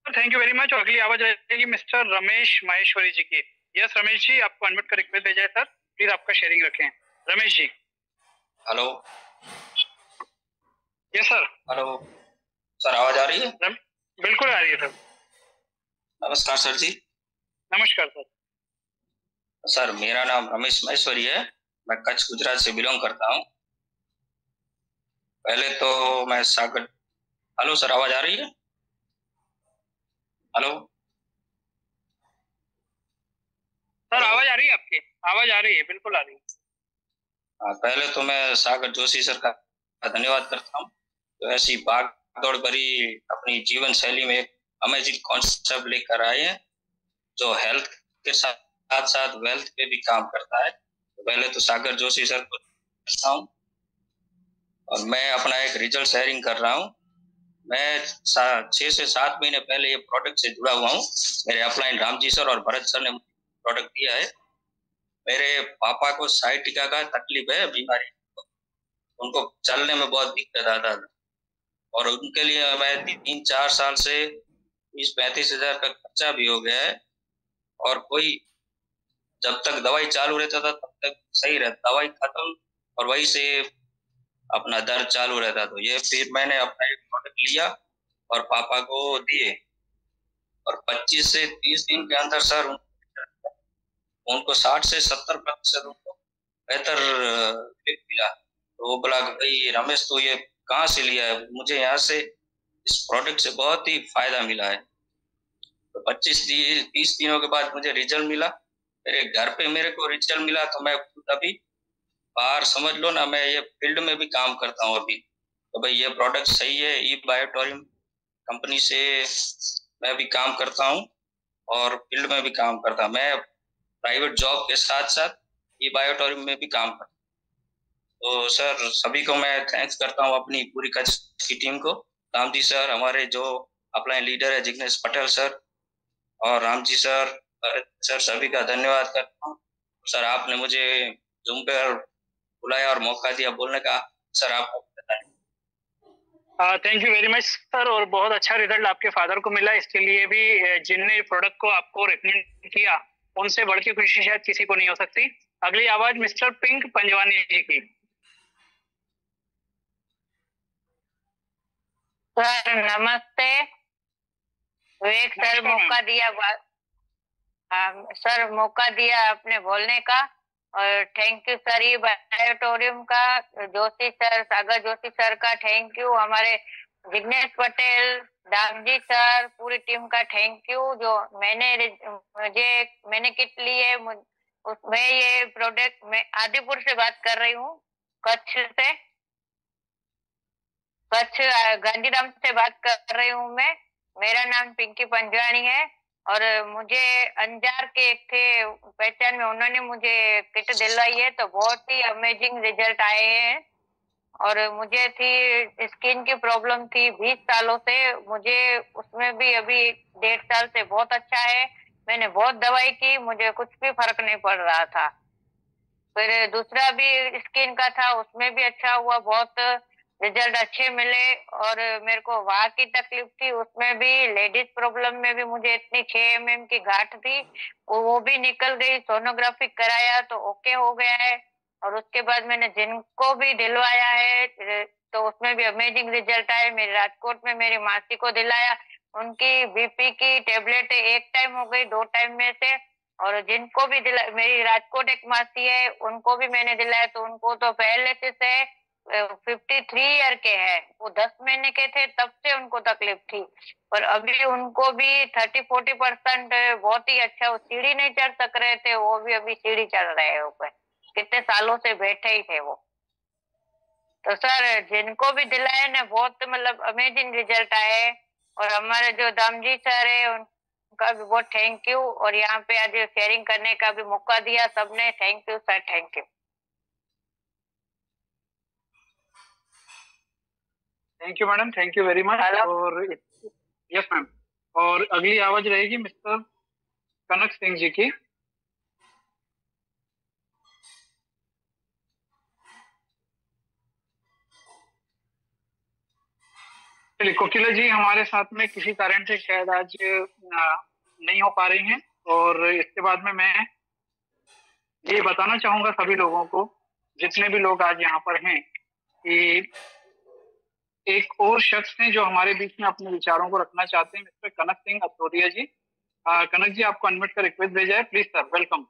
thank you very much. और अगली आवाज रहेगी मिस्टर रमेश माहेश्वरी जी की। यस रमेश जी, आपको अनम्यूट का रिक्वेस्ट भेजा है सर, प्लीज आपका शेयरिंग रखें। Ramesh ji. Hello. Yes sir. Hello sir, आवाज आ रही है? बिल्कुल आ रही है सर। नमस्कार सर जी। नमस्कार सर। सर मेरा नाम रमेश माहेश्वरी है, मैं कच्छ गुजरात से बिलोंग करता हूँ। पहले तो मैं सागर। हेलो सर, आवाज आ रही है? हेलो सर, आवाज आ रही है आपकी? आवाज आ रही है, बिल्कुल आ रही है। पहले तो मैं सागर जोशी सर का धन्यवाद करता हूँ, तो ऐसी भाग दौड़ भरी अपनी जीवन शैली में एक अमेजिंग कॉन्सेप्ट लेकर आए हैं, जो हेल्थ के साथ साथ वेल्थ पे भी काम करता है। तो पहले तो सागर जोशी सर को करता हूँ और मैं अपना एक रिजल्ट शेयरिंग कर रहा हूँ। मैं 6 से 7 महीने पहले ये प्रोडक्ट से जुड़ा हुआ हूँ। मेरे अपलाइन रामजी सर और भरत सर ने प्रोडक्ट दिया है। मेरे पापा को साइटिका का तकलीफ है, बीमारी, उनको चलने में बहुत दिक्कत आता था और उनके लिए मैं 3-4 साल से 30-35 हजार का खर्चा भी हो गया है और कोई जब तक दवाई चालू रहता था तब तक सही रहता, दवाई खत्म और वही से अपना दर्द चालू रहता। तो ये फिर मैंने अपना एक प्रोडक्ट लिया और पापा को दिए और 25 से 30 दिन के अंदर सर उनको 60 से 70% उनको बेहतर मिला। तो वो बोला भाई रमेश तो ये कहाँ से लिया है, मुझे यहाँ से इस प्रोडक्ट से बहुत ही फायदा मिला है। तो 25-30 दिनों के बाद मुझे रिजल्ट मिला, मेरे घर पे मेरे को रिजल्ट मिला। तो मैं खुद अभी बाहर समझ लो ना, मैं ये फील्ड में भी काम करता हूँ अभी। तो भाई ये प्रोडक्ट सही है, ई बायोटोरियम कंपनी से मैं भी काम करता हूँ और फील्ड में भी काम करता हूँ। मैं प्राइवेट जॉब के साथ साथ ई बायोटोरियम में भी काम करता हूँ। तो सर सभी को मैं थैंक्स करता हूँ, अपनी पूरी कच्छ की टीम को, रामजी सर, हमारे जो अपलाइन लीडर है जिग्नेश पटेल सर और रामजी सर, सर सभी का धन्यवाद करता हूँ। सर आपने मुझे जूम पे बुलाया और मौका दिया बोलने का, सर आपको thank you very much sir. और बहुत अच्छा रिजल्ट आपके फादर को मिला, इसके लिए भी जिनने प्रोडक्ट को आपको रिकमेंड किया उनसे बढ़ के खुशी शायद किसी को नहीं हो सकती। अगली आवाज मिस्टर पिंक पंजवानी जी की। सर नमस्ते। विवेक सर मौका दिया, सर मौका दिया आपने बोलने का, और थैंक यू सर ये बायोटोरियम का, जोशी सर, सागर जोशी सर का थैंक यू, हमारे जिग्नेश पटेल, दामजी सर, पूरी टीम का थैंक यू। जो मैंने किट ली है, उसमें ये प्रोडक्ट, मैं आदिपुर से बात कर रही हूँ, कच्छ गांधीधाम से बात कर रही हूँ मैं। मेरा नाम पिंकी पंजवानी है और मुझे अंजार के एक थे पहचान में, उन्होंने मुझे किट दिलवाई है, तो बहुत ही अमेजिंग रिजल्ट आए हैं। और मुझे थी स्किन की प्रॉब्लम थी 20 सालों से, मुझे उसमें भी अभी 1.5 साल से बहुत अच्छा है। मैंने बहुत दवाई की, मुझे कुछ भी फर्क नहीं पड़ रहा था। फिर दूसरा भी स्किन का था, उसमें भी अच्छा हुआ, बहुत रिजल्ट अच्छे मिले। और मेरे को वहां की तकलीफ थी, उसमें भी लेडीज प्रॉब्लम में भी मुझे इतनी 6 mm की गांठ थी, वो भी निकल गई। सोनोग्राफी कराया तो ओके हो गया है। और उसके बाद मैंने जिनको भी दिलवाया है तो उसमें भी अमेजिंग रिजल्ट आए। मेरे राजकोट में मेरी मासी को दिलाया, उनकी बीपी की टेबलेट एक टाइम हो गई, 2 टाइम में से। और जिनको भी मेरी राजकोट एक मासी है, उनको भी मैंने दिलाया, तो उनको तो पहले से 53 ईयर के हैं, वो 10 महीने के थे तब से उनको तकलीफ थी, और अभी उनको भी 30-40% बहुत ही अच्छा, वो सीढ़ी नहीं चढ़ सक रहे थे, वो भी अभी सीढ़ी चढ़ रहे हैं ऊपर, कितने सालों से बैठे ही थे वो। तो सर जिनको भी दिलाए ना, बहुत मतलब अमेजिंग रिजल्ट आए। और हमारे जो दामजी सर है उनका भी बहुत थैंक यू, और यहाँ पे आज शेयरिंग करने का भी मौका दिया सबने। Thank you sir, thank you. Thank you madam, thank you very much. और यस मैम, और अगली आवाज रहेगी मिस्टर कनक सिंह जी की। चलिए, कोकिला जी हमारे साथ में किसी कारण से शायद आज नहीं हो पा रही हैं, और इसके बाद में मैं ये बताना चाहूंगा सभी लोगों को, जितने भी लोग आज यहाँ पर हैं, कि एक और शख्स हैं जो हमारे बीच में अपने विचारों को रखना चाहते हैं, मिस्टर कनक सिंह अथोरिया जी। कनक जी, आपको अनम्यूट का रिक्वेस्ट भेजा है, प्लीज सर, वेलकम।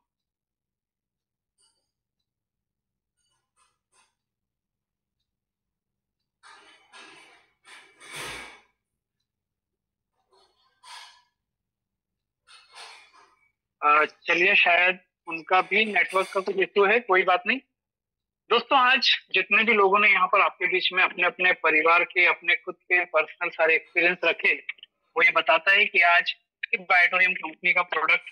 चलिए, शायद उनका भी नेटवर्क का कुछ इश्यू है, कोई बात नहीं। दोस्तों, आज जितने भी लोगों ने यहाँ पर आपके बीच में अपने अपने परिवार के, अपने खुद के पर्सनल सारे एक्सपीरियंस रखे, वो ये बताता है कि आज बायोटोरियम कंपनी का प्रोडक्ट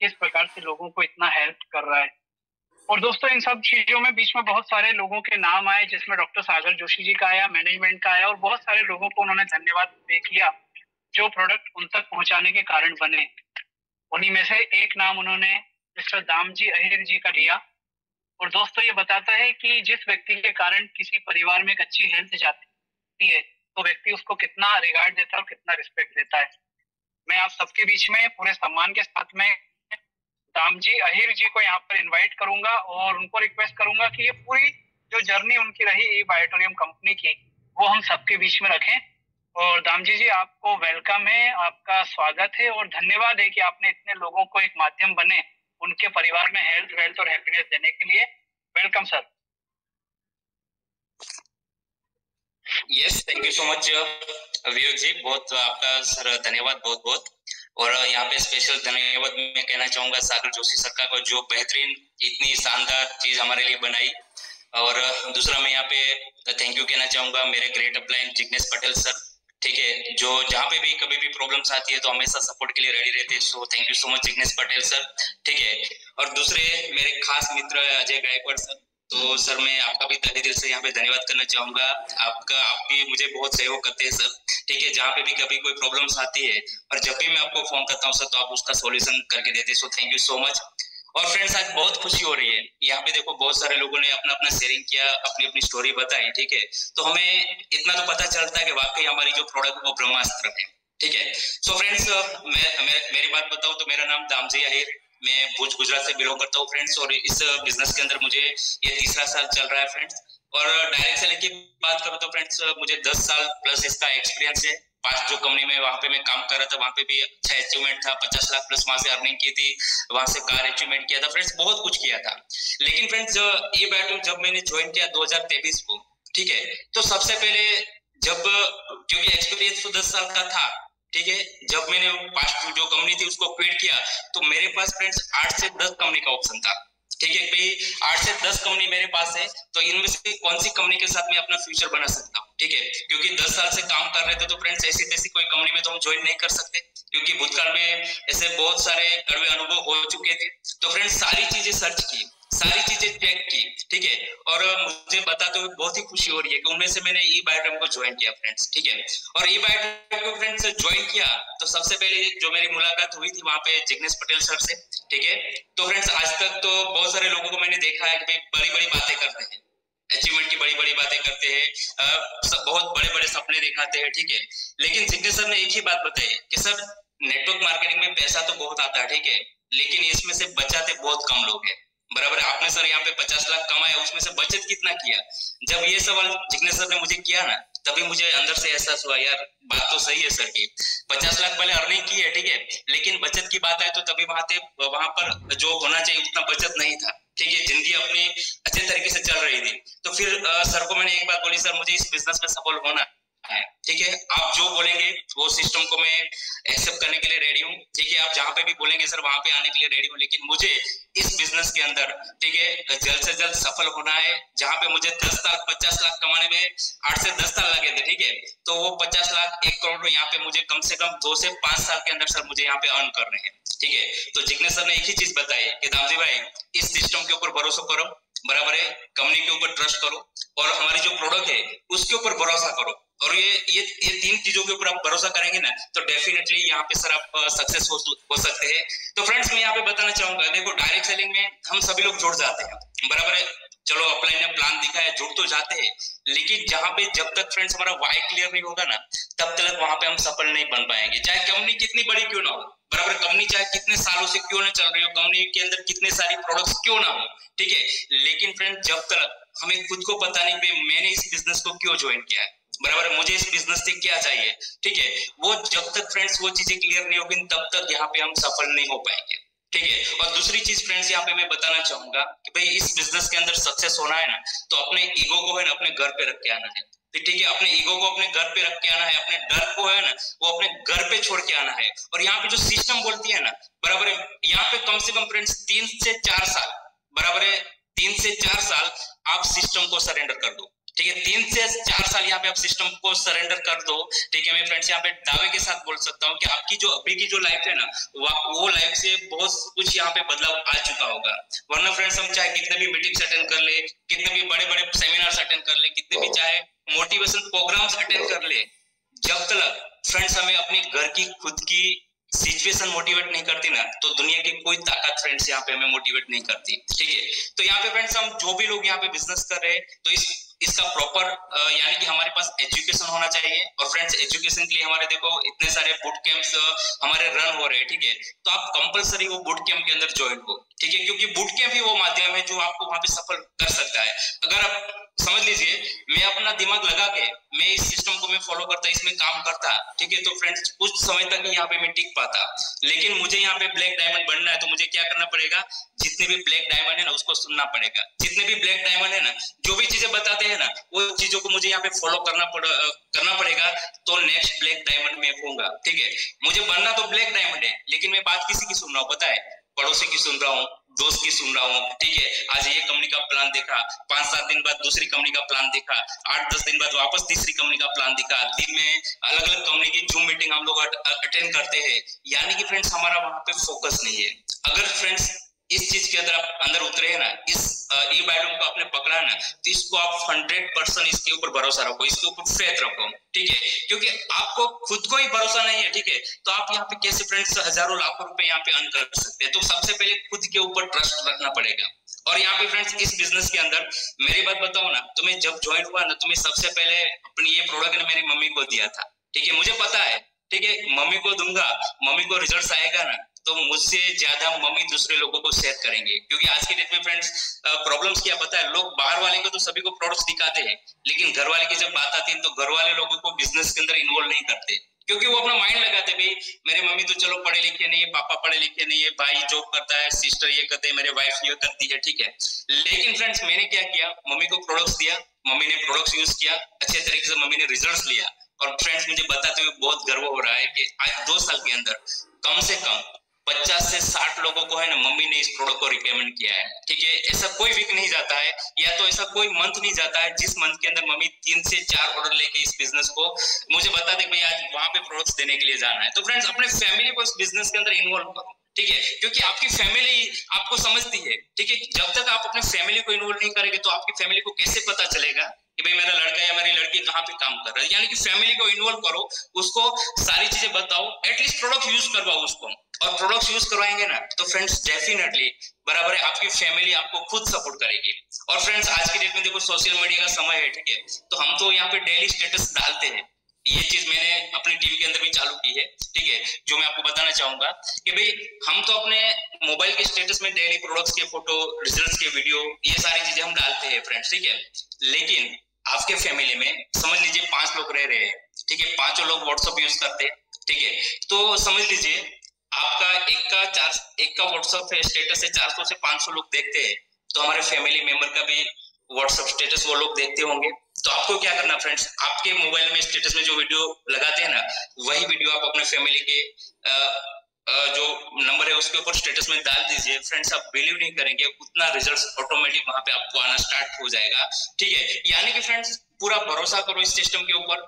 किस प्रकार से लोगों को इतना हेल्प कर रहा है। और दोस्तों, इन सब चीजों में बीच में बहुत सारे लोगों के नाम आए, जिसमें डॉक्टर सागर जोशी जी का आया, मैनेजमेंट का आया, और बहुत सारे लोगों को उन्होंने धन्यवाद पे किया जो प्रोडक्ट उन तक पहुंचाने के कारण बने। उन्हीं में से एक नाम उन्होंने मिस्टर दामजी अहिर जी का लिया। और दोस्तों, ये बताता है कि जिस व्यक्ति के कारण किसी परिवार में एक अच्छी हेल्थ जाती है, तो व्यक्ति उसको कितना रिगार्ड देता है और कितना रिस्पेक्ट देता है। मैं आप सबके बीच में पूरे सम्मान के साथ में दामजी अहिर जी को यहाँ पर इनवाइट करूंगा, और उनको रिक्वेस्ट करूंगा कि ये पूरी जो जर्नी उनकी रही बायोटोरियम कंपनी की, वो हम सबके बीच में रखें। और दामजी जी, आपको वेलकम है, आपका स्वागत है, और धन्यवाद है कि आपने इतने लोगों को एक माध्यम बने उनके परिवार में हेल्थ, वेल्थ और हैप्पीनेस देने के लिए। Welcome sir. Yes, thank you so much Vivek ji, बहुत आपका सर धन्यवाद, बहुत बहुत। और यहाँ पे स्पेशल धन्यवाद मैं कहना चाहूंगा सागर जोशी सर का, जो बेहतरीन इतनी शानदार चीज हमारे लिए बनाई। और दूसरा मैं यहाँ पे थैंक यू कहना चाहूंगा मेरे great upline Jignesh Patel sir, ठीक है, जो जहाँ पे भी कभी भी प्रॉब्लम्स आती है तो हमेशा सपोर्ट के लिए रेडी रहते हैं। So thank you so much Jignesh Patel sir, ठीक है। और दूसरे मेरे खास मित्र अजय गायकवाड़ सर, तो सर मैं आपका भी तहे दिल से यहाँ पे धन्यवाद करना चाहूंगा। आप भी मुझे बहुत सहयोग करते हैं सर, ठीक है, जहाँ पे भी कभी कोई प्रॉब्लम्स आती है और जब भी मैं आपको फोन करता हूँ सर, तो आप उसका सॉल्यूशन करके देते हैं। So thank you so much. और फ्रेंड्स, आज बहुत खुशी हो रही है, यहाँ पे देखो बहुत सारे लोगों ने अपना अपना शेयरिंग किया, अपनी अपनी स्टोरी बताई, ठीक है। तो हमें इतना तो पता चलता है कि वाकई हमारी जो प्रोडक्ट वो ब्रह्मास्त्र है, ठीक है। सो फ्रेंड्स, मेरी बात बताऊं तो मेरा नाम दामजी अहिर, मैं भुज गुजरात से बिलोंग करता हूँ फ्रेंड्स, और इस बिजनेस के अंदर मुझे ये 3रा साल चल रहा है फ्रेंड्स। और डायरेक्ट सेलिंग की बात करूँ तो फ्रेंड्स, मुझे 10 साल प्लस इसका एक्सपीरियंस है। 5 जो कंपनी में वहां पे मैं काम कर रहा था, वहां पे भी अच्छा अचीवमेंट था, 50 लाख प्लस वहां से अर्निंग की थी, वहां से कार अचीवमेंट किया था फ्रेंड्स, बहुत कुछ किया था। लेकिन फ्रेंड्स, ये बैटल जब मैंने ज्वाइन किया 2023 को, ठीक है, तो सबसे पहले क्योंकि एक्सपीरियंस तो 10 साल का था, ठीक है, जब मैंने पास्ट जो कंपनी थी उसको क्विट किया, तो मेरे पास फ्रेंड्स 8 से 10 कंपनी का ऑप्शन था, ठीक है भाई, 8 से 10 कंपनी मेरे पास है, तो इनमें से कौन सी कंपनी के साथ मैं अपना फ्यूचर बना सकता हूँ, ठीक है। क्योंकि 10 साल से काम कर रहे थे तो फ्रेंड्स ऐसी तैसी कोई कंपनी में तो हम ज्वाइन नहीं कर सकते, क्योंकि भूतकाल में ऐसे बहुत सारे कड़वे अनुभव हो चुके थे। तो फ्रेंड्स, सारी चीजें सर्च की, सारी चीजें चेक की, ठीक है, और मुझे बताते हुए बहुत ही खुशी हो रही है कि उनमें से मैंने ई बायोटोरियम को ज्वाइन किया फ्रेंड्स, ठीक है। और ई बायोटोरियम को फ्रेंड्स ज्वाइन किया तो सबसे पहले जो मेरी मुलाकात हुई थी वहां पे जिग्नेश पटेल सर से, ठीक है। तो फ्रेंड्स, आज तक तो बहुत सारे लोगों को मैंने देखा है कि बड़ी बड़ी बातें करते हैं, अचीवमेंट की बड़ी बड़ी बातें करते हैं, बहुत बड़े बड़े सपने दिखाते हैं, ठीक है। लेकिन जिग्नेश सर ने एक ही बात बताई कि सर, नेटवर्क मार्केटिंग में पैसा तो बहुत आता है, ठीक है, लेकिन इसमें से बचाते बहुत कम लोग हैं, बराबर है। आपने सर यहाँ पे 50 लाख कमाया, उसमें से बचत कितना किया? जब ये सवाल जिग्नेश सर ने मुझे किया ना, तभी मुझे अंदर से एहसास हुआ यार बात तो सही है सर की। 50 लाख पहले अर्निंग की है, ठीक है, लेकिन बचत की बात है तो तभी वहां पर जो होना चाहिए उतना बचत नहीं था, ठीक है, जिंदगी अपनी अच्छे तरीके से चल रही थी। तो फिर सर को मैंने एक बात बोली, सर मुझे इस बिजनेस में सफल होना है, ठीक है, आप जो बोलेंगे वो सिस्टम को मैं एक्सेप्ट करने के लिए रेडी हूँ, ठीक है, आप जहाँ पे भी बोलेंगे सर वहां पे आने के लिए रेडी हूँ, लेकिन मुझे इस बिजनेस के अंदर, ठीक है, जल्द से जल्द सफल होना है। जहाँ पे मुझे 10 साल 50 लाख कमाने में 8 से 10 साल लगे थे, ठीक है, तो वो 50 लाख 1 करोड़ यहाँ पे मुझे कम से कम 2 से 5 साल के अंदर सर मुझे यहाँ पे अर्न करने हैं, ठीक है। तो जिग्नेश सर ने एक ही चीज बताई कि दामजी भाई इस सिस्टम के ऊपर भरोसा करो, बराबर है, कंपनी के ऊपर ट्रस्ट करो और हमारी जो प्रोडक्ट है उसके ऊपर भरोसा करो, और ये 3 चीजों के ऊपर आप भरोसा करेंगे ना तो डेफिनेटली यहाँ पे सर आप सक्सेस हो सकते हैं। तो फ्रेंड्स मैं यहाँ पे बताना चाहूंगा, देखो डायरेक्ट सेलिंग में हम सभी लोग जुड़ जाते हैं, बराबर है, चलो अपलाइन ने प्लान दिखा है, जुड़ तो जाते हैं, लेकिन जहाँ पे जब तक फ्रेंड्स हमारा वाई क्लियर नहीं होगा ना तब तक वहां पे हम सफल नहीं बन पाएंगे, चाहे कंपनी कितनी बड़ी क्यों ना हो, बराबर, कंपनी चाहे कितने सालों से क्यों ना चल रही हो, कंपनी के अंदर कितने सारी प्रोडक्ट्स क्यों ना हो, ठीक है, लेकिन फ्रेंड जब तक हमें खुद को पता नहीं कि मैंने इस बिजनेस को क्यों ज्वाइन किया है, बराबर, मुझे इस बिजनेस से क्या चाहिए, ठीक है, वो जब तक फ्रेंड्स वो चीजें क्लियर नहीं होगी तब तक यहाँ पे हम सफल नहीं हो पाएंगे, ठीक है। और दूसरी चीज फ्रेंड्स यहाँ पे मैं बताना चाहूंगा कि भाई इस बिजनेस के अंदर सक्सेस होना है ना तो अपने ईगो को है ना अपने घर पे रख के आना है, ठीक है, अपने ईगो को अपने घर पे रख के आना है, अपने डर को है ना वो अपने घर पे छोड़ के आना है। और यहाँ पे जो सिस्टम बोलती है ना, बराबर है, यहाँ पे कम से कम फ्रेंड्स 3 से 4 साल, बराबर है, 3 से 4 साल आप सिस्टम को सरेंडर कर दो, ठीक है, 3 से 4 साल यहाँ पे आप सिस्टम को सरेंडर कर दो, ठीक है। मैं फ्रेंड्स यहाँ पे दावे के साथ बोल सकता हूँ कि आपकी जो अभी की जो लाइफ है ना वो लाइफ से बहुत कुछ यहाँ पे बदलाव आ चुका होगा। वरना फ्रेंड्स हम चाहे कितने भी मीटिंग्स अटेंड कर ले, कितने भी बड़े बड़े सेमिनार्स अटेंड कर ले, कितने भी चाहे मोटिवेशन प्रोग्राम्स अटेंड कर ले, जब तक फ्रेंड्स हमें अपनी घर की खुद की सिचुएशन मोटिवेट नहीं करती ना तो दुनिया की कोई ताकत फ्रेंड्स यहाँ पे हमें मोटिवेट नहीं करती, ठीक है। तो यहाँ पे फ्रेंड्स हम जो भी लोग यहाँ पे बिजनेस कर रहे हैं तो इसका प्रॉपर यानी कि हमारे पास एजुकेशन होना चाहिए। और फ्रेंड्स एजुकेशन के लिए हमारे देखो इतने सारे बूट कैंप्स हमारे रन हो रहे हैं, ठीक है, तो आप कंपलसरी वो बूट कैंप के अंदर ज्वाइन हो, ठीक है, क्योंकि बूट कैंप ही वो माध्यम है जो आपको वहां पे सफल कर सकता है। अगर आप समझ लीजिए मैं अपना दिमाग लगा के मैं इस सिस्टम को मैं फॉलो करता, इसमें काम करता, ठीक है, तो फ्रेंड्स कुछ समय तक यहाँ पे मैं टिक पाता, लेकिन मुझे यहाँ पे ब्लैक डायमंड बनना है तो मुझे क्या करना पड़ेगा, जितने भी ब्लैक डायमंड है ना उसको सुनना पड़ेगा, जितने भी ब्लैक डायमंड है ना जो भी चीजें बताते हैं ना वो चीजों को मुझे यहाँ पे फॉलो करना पड़ेगा, तो नेक्स्ट ब्लैक डायमंड में होऊंगा, ठीक है। मुझे बनना तो ब्लैक डायमंड है लेकिन मैं बात किसी की सुन रहा हूँ, पता है, पड़ोसी की सुन रहा हूँ, दोस्त की सुन रहा हूँ, ठीक है, आज ये कंपनी का प्लान देखा, 5-7 दिन बाद दूसरी कंपनी का प्लान देखा, 8-10 दिन बाद वापस तीसरी कंपनी का प्लान दिखा, दिन में अलग अलग कंपनी की जूम मीटिंग हम लोग अटेंड करते हैं, यानी कि फ्रेंड्स हमारा वहां पे फोकस नहीं है। अगर फ्रेंड्स इस चीज के अंदर आप अंदर उतरे हैं ना, इस ई बैलून को आपने पकड़ा है ना तो इसको आप 100% इसके ऊपर भरोसा रखो, इसके ऊपर फेथ रखो, ठीक है, क्योंकि आपको खुद को ही भरोसा नहीं है, ठीक है, तो आप यहाँ पे कैसे फ्रेंड्स हजारों लाखों रुपए यहाँ पे अर्न कर सकते हैं। तो सबसे पहले खुद के ऊपर ट्रस्ट रखना पड़ेगा। और यहाँ पे फ्रेंड्स इस बिजनेस के अंदर मेरी बात बताऊं ना तो मैं जब ज्वाइन हुआ ना तो मैं सबसे पहले अपनी ये प्रोडक्ट ने मेरी मम्मी को दिया था, ठीक है, मुझे पता है, ठीक है, मम्मी को दूंगा, मम्मी को रिजल्ट आएगा ना तो मुझसे ज्यादा मम्मी दूसरे लोगों को शेयर करेंगे, क्योंकि आज के डेट में फ्रेंड्स प्रॉब्लम्स क्या पता है, लोग बाहर वाले को तो सभी को प्रोडक्ट्स दिखाते हैं लेकिन घर वाले की जब बात आती है तो घर वाले लोगों को बिजनेस के अंदर इन्वॉल्व नहीं करते, क्योंकि वो अपना माइंड लगाते भाई मेरे मम्मी तो चलो पढ़े लिखे नहीं है, पापा पढ़े लिखे नहीं है, भाई जॉब करता है, सिस्टर ये करते हैं, मेरे वाइफ ये करती है, ठीक है। लेकिन फ्रेंड्स मैंने क्या किया, मम्मी को प्रोडक्ट्स दिया, मम्मी ने प्रोडक्ट्स यूज किया, अच्छे तरीके से मम्मी ने रिजल्ट्स लिया, और फ्रेंड्स मुझे बताते हुए बहुत गर्व हो रहा है कि आज 2 साल के अंदर कम से कम 50 से 60 लोगों को है ना मम्मी ने इस प्रोडक्ट को रिकमेंड किया है, ठीक है। ऐसा कोई वीक नहीं जाता है या तो ऐसा कोई मंथ नहीं जाता है जिस मंथ के अंदर मम्मी 3 से 4 ऑर्डर लेके इस बिजनेस को मुझे बता दे भाई आज वहां पे प्रोडक्ट्स देने के लिए जाना है। तो फ्रेंड्स अपने फैमिली को इस बिजनेस के अंदर इन्वॉल्व करो, ठीक है, क्योंकि आपकी फैमिली आपको समझती है, ठीक है। जब तक आप अपने फैमिली को इन्वॉल्व नहीं करेंगे तो आपकी फैमिली को कैसे पता चलेगा कि भाई मेरा लड़का या मेरी लड़की कहाँ पे काम कर रहा है। यानी कि फैमिली को इन्वॉल्व करो, उसको सारी चीजें बताओ, एटलीस्ट प्रोडक्ट यूज करवाओ उसको, और प्रोडक्ट्स यूज करवाएंगे ना तो फ्रेंड्स डेफिनेटली बराबर है आपकी फैमिली आपको खुद सपोर्ट करेगी। और फ्रेंड्स आज की डेट में देखो सोशल मीडिया का समय है, ठीक है, तो हम तो यहाँ पे डेली स्टेटस डालते हैं, ये चीज मैंने अपनी टीम के अंदर भी चालू की है, ठीक है, जो मैं आपको बताना चाहूंगा कि भाई हम तो अपने मोबाइल के स्टेटस में डेली प्रोडक्ट्स के फोटो, रिजल्ट्स के वीडियो, ये सारी चीजें हम डालते हैं फ्रेंड्स, ठीक है। लेकिन आपके फैमिली में समझ लीजिए 5 लोग रह रहे हैं, ठीक है, 5 लोग व्हाट्सएप यूज करते हैं, ठीक है, तो समझ लीजिए आपका एक का व्हाट्सएप स्टेटस है 400 से 500 लोग देखते हैं, तो हमारे फैमिली मेंबर का भी व्हाट्सएप स्टेटस वो लोग देखते होंगे। तो आपको क्या करना फ्रेंड्स, आपके मोबाइल में स्टेटस में जो वीडियो लगाते हैं ना, वही वीडियो आप अपने फैमिली के जो नंबर है उसके ऊपर स्टेटस में डाल दीजिए फ्रेंड्स। आप बिलीव नहीं करेंगे उतना रिजल्ट्स ऑटोमेटिक वहां पे आपको आना स्टार्ट हो जाएगा, ठीक है। यानी कि फ्रेंड्स पूरा भरोसा करो इस सिस्टम के ऊपर,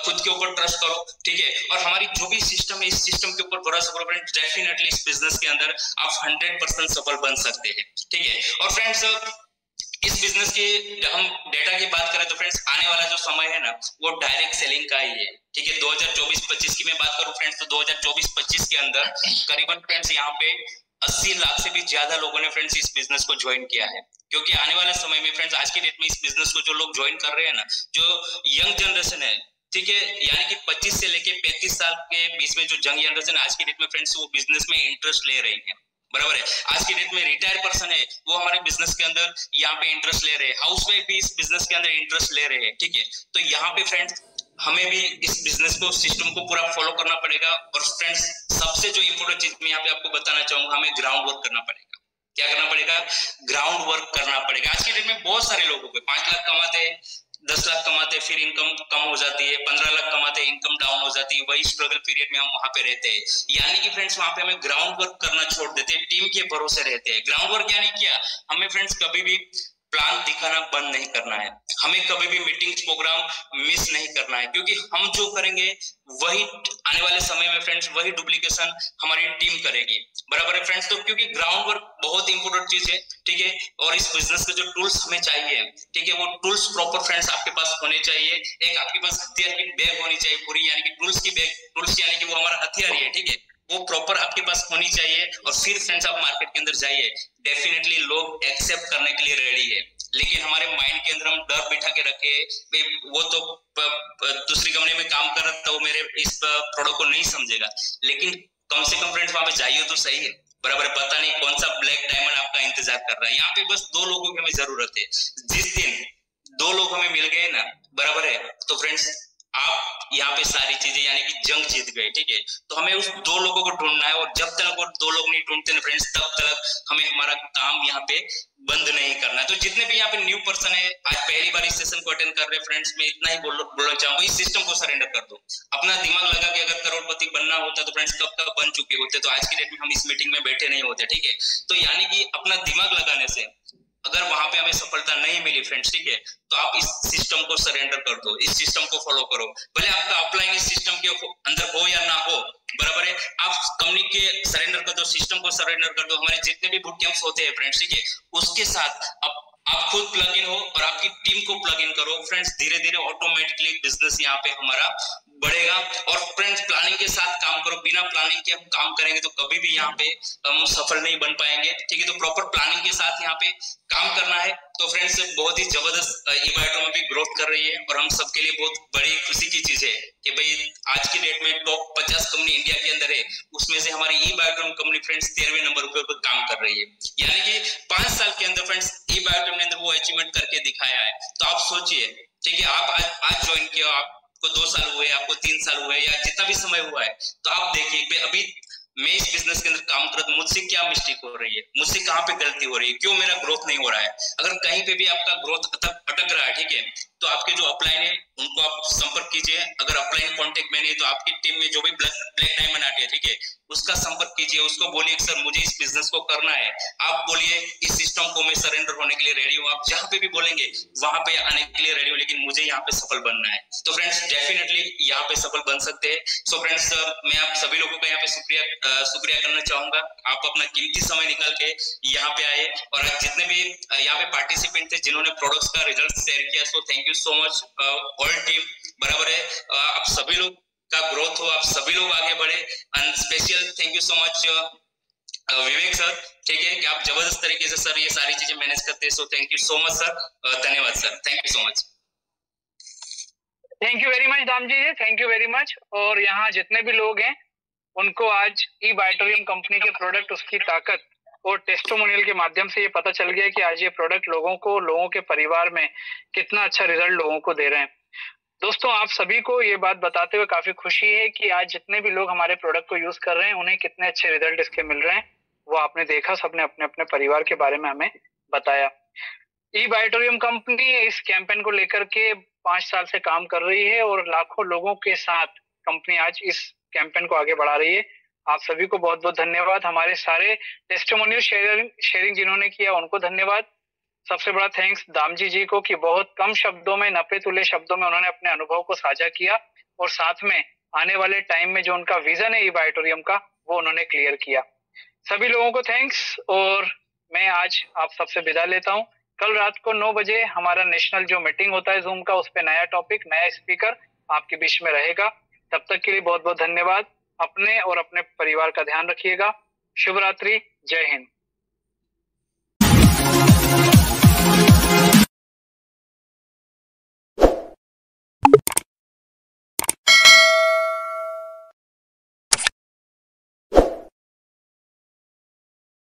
खुद के ऊपर ट्रस्ट करो, ठीक है, और हमारी जो भी सिस्टम है इस सिस्टम के ऊपर भरोसा करो फ्रेंड्स। डेफिनेटली इस बिजनेस के अंदर आप 100% सफल बन सकते हैं, ठीक है। और फ्रेंड्स इस बिजनेस की हम डेटा की बात करें तो फ्रेंड्स आने वाला जो समय है ना वो डायरेक्ट सेलिंग का ही है, ठीक है। 2024-25 की मैं बात करूं फ्रेंड्स, तो 2024-25 के अंदर करीबन फ्रेंड्स यहाँ पे 80 लाख से भी ज्यादा लोगों ने फ्रेंड्स इस बिजनेस को ज्वाइन किया है। क्योंकि आने वाले समय में फ्रेंड्स आज की डेट में इस बिजनेस को जो लोग ज्वाइन कर रहे हैं ना, जो यंग जनरेशन है, ठीक है, यानी कि 25 से लेके 35 साल के बीच में जो यंग जनरेशन आज की डेट में फ्रेंड्स वो बिजनेस में इंटरेस्ट ले रही है, बराबर है। आज की डेट में रिटायर पर्सन है वो हमारे बिजनेस के अंदर यहाँ पे इंटरेस्ट ले रहे हैं, हाउस वाइफ भी इस बिजनेस के अंदर इंटरेस्ट ले रहे हैं, ठीक है। तो यहाँ पे फ्रेंड्स हमें भी इस बिजनेस को, सिस्टम को पूरा फॉलो करना पड़ेगा। और फ्रेंड्स सबसे जो इंपोर्टेंट चीज मैं यहाँ पे आपको बताना चाहूंगा, हमें ग्राउंड वर्क करना पड़ेगा। क्या करना पड़ेगा? ग्राउंड वर्क करना पड़ेगा। आज की डेट में बहुत सारे लोगों को 5 लाख कमाते हैं, 10 लाख कमाते, फिर इनकम कम हो जाती है, 15 लाख कमाते, इनकम डाउन हो जाती है, वही स्ट्रगल पीरियड में हम वहां पे रहते हैं। यानी कि फ्रेंड्स वहां पे हमें ग्राउंड वर्क करना छोड़ देते हैं, टीम के भरोसे रहते हैं। ग्राउंड वर्क यानी क्या? हमें फ्रेंड्स कभी भी प्लान दिखाना बंद नहीं करना है, हमें कभी भी मीटिंग प्रोग्राम मिस नहीं करना है, क्योंकि हम जो करेंगे वही आने वाले समय में फ्रेंड्स वही डुप्लीकेशन हमारी टीम करेगी, बराबर है फ्रेंड्स। तो क्योंकि ग्राउंड वर्क बहुत इंपोर्टेंट चीज है, ठीक है। और इस बिजनेस के जो टूल्स हमें चाहिए, ठीक है, वो टूल्स प्रॉपर फ्रेंड्स आपके पास होने चाहिए। एक आपके पास हथियार की बैग होनी चाहिए पूरी, यानी कि टूल्स की बैग, टूल्स यानी कि वो हमारा हथियार ही है, ठीक है, वो प्रॉपर आपके पास होनी चाहिए। और फिर फ्रेंड्स आप मार्केट के अंदर जाइए, डेफिनेटली लोग एक्सेप्ट करने के लिए रेडी है। लेकिन हमारे माइंड के अंदर हम डर बिठा के रखे, वो तो दूसरी कंपनी में काम कर रहा था, वो मेरे इस प्रोडक्ट को नहीं समझेगा। लेकिन कम से कम फ्रेंड्स वहां पे जाइए तो सही है, बराबर है। पता नहीं कौन सा ब्लैक डायमंड आपका इंतजार कर रहा है। यहाँ पे बस 2 लोगों की हमें जरूरत है। जिस दिन 2 लोग हमें मिल गए ना, बराबर है, तो फ्रेंड्स आप यहाँ पे सारी चीजें यानी कि जंग जीत गए, ठीक है। तो हमें उस 2 लोगों को ढूंढना है, और जब तक वो 2 लोग नहीं ढूंढते ना फ्रेंड्स, तब तक हमें हमारा काम यहाँ पे बंद नहीं करना है। तो जितने भी यहाँ पे न्यू पर्सन है, आज पहली बार इस सेशन को अटेंड कर रहे हैं फ्रेंड्स, मैं इतना ही बोलना चाहूंगा, इस सिस्टम को सरेंडर कर दो। अपना दिमाग लगा के अगर करोड़पति बनना होता तो फ्रेंड्स कब तक बन चुके होते। तो आज की डेट में हम इस मीटिंग में बैठे नहीं होते, ठीक है। तो यानी कि अपना दिमाग लगाने से अगर वहां पे हमें सफलता नहीं मिली फ्रेंड्स, ठीक है, तो आप इस सिस्टम को सरेंडर कर दो, इस सिस्टम को फॉलो करो। भले आपका अपलाइन इस सिस्टम के अंदर हो या ना हो, बराबर है, आप कंपनी के सरेंडर कर दो, सिस्टम को सरेंडर कर दो। हमारे जितने भी बूट कैंप्स होते हैं फ्रेंड्स, ठीक है, उसके साथ आप खुद प्लग इन हो और आपकी टीम को प्लग इन करो फ्रेंड्स। धीरे धीरे ऑटोमेटिकली बिजनेस यहाँ पे हमारा बढ़ेगा। और फ्रेंड्स प्लानिंग के साथ काम करो, बिना प्लानिंग के हम काम करेंगे तो कभी भी यहाँ पे हम सफल नहीं बन पाएंगे, ठीक है। तो प्रॉपर प्लानिंग के साथ यहाँ पे काम करना है। तो फ्रेंड्स बहुत ही जबरदस्त ई-बायोटो में भी ग्रोथ कर रही है, और हम सबके लिए बहुत बड़ी खुशी की चीज है कि भाई आज की डेट में टॉप 50 कंपनी इंडिया के अंदर है, उसमें से हमारी ई-बायोटो कंपनी फ्रेंड्स 13वें नंबर पे काम कर रही है। यानी कि 5 साल के अंदर फ्रेंड्स ई-बायोटो ने अंदर वो अचीवमेंट करके दिखाया है। तो आप सोचिए, ठीक है, आप आज ज्वाइन किया, आपको 2 साल हुए, आपको 3 साल हुए, या जितना भी समय हुआ है, तो आप देखिए अभी मैं इस बिजनेस के अंदर काम कर रहा हूं, मुझसे क्या मिस्टेक हो रही है, मुझसे कहाँ पे गलती हो रही है, क्यों मेरा ग्रोथ नहीं हो रहा है। अगर कहीं पे भी आपका ग्रोथ अटक रहा है, ठीक है, तो आपके जो अपलाइन है उनको आप संपर्क कीजिए। अगर अपलाइन कांटेक्ट में नहीं तो आपकी टीम में जो भी ब्लैक डायमंड आते हैं, ठीक है, उसका संपर्क कीजिए, उसको बोलिए सर मुझे इस बिजनेस को करना है। आप बोलिए इस सिस्टम को मैं सरेंडर होने के लिए रेडी हूँ। आप जहाँ पे भी बोलेंगे वहां पे आने के लिए रेडी हूँ, लेकिन मुझे यहाँ पे सफल बनना है। तो फ्रेंड्स डेफिनेटली यहाँ पे सफल बन सकते हैं। सो फ्रेंड्स मैं आप सभी लोगों का यहाँ पे शुक्रिया करना चाहूंगा। आप अपना कीमती समय निकाल के यहाँ पे आए, और आज जितने भी यहाँ पे पार्टिसिपेंट थे जिन्होंने प्रोडक्ट्स का रिजल्ट शेयर किया, सो thank you so much all team, बराबर है। आप सभी लोग का ग्रोथ हो, आप सभी लोग आगे बढ़े। And special thank you so much Vivek sir, ठीक है, कि आप जबरदस्त तरीके से सर ये सारी चीजें मैनेज करते हैं। So thank you so much sir, धन्यवाद sir, thank you so much. Thank you very much Dam ji, thank you very much. और यहाँ जितने भी लोग हैं उनको आज ई बायोटोरियम कंपनी के प्रोडक्ट, उसकी ताकत और टेस्टिमोनियल के माध्यम से ये पता चल गया कि आज ये प्रोडक्ट लोगों के परिवार में कितना अच्छा रिजल्ट लोगों को दे रहे हैं। दोस्तों, आप सभी को ये बात बताते हुए काफी खुशी है कि आज जितने भी लोग हमारे प्रोडक्ट को यूज कर रहे हैं उन्हें कितने अच्छे रिजल्ट इसके मिल रहे हैं, वो आपने देखा। सबने अपने अपने परिवार के बारे में हमें बताया। ई बायोटोरियम कंपनी इस कैंपेन को लेकर के 5 साल से काम कर रही है और लाखों लोगों के साथ कंपनी आज इस कैंपेन को आगे बढ़ा रही है। आप सभी को बहुत बहुत धन्यवाद। हमारे सारे टेस्टिमोनियल शेयरिंग जिन्होंने किया उनको धन्यवाद। सबसे बड़ा थैंक्स दामजी जी को कि बहुत कम शब्दों में, नपे तुले शब्दों में उन्होंने अपने अनुभव को साझा किया और साथ में आने वाले टाइम में जो उनका विजन है ई बायोटोरियम का, वो उन्होंने क्लियर किया। सभी लोगों को थैंक्स और मैं आज आप सबसे विदा लेता हूँ। कल रात को 9 बजे हमारा नेशनल जो मीटिंग होता है जूम का, उस पे नया टॉपिक, नया स्पीकर आपके बीच में रहेगा। तब तक के लिए बहुत बहुत धन्यवाद। अपने और अपने परिवार का ध्यान रखिएगा। शुभ रात्रि, जय हिंद।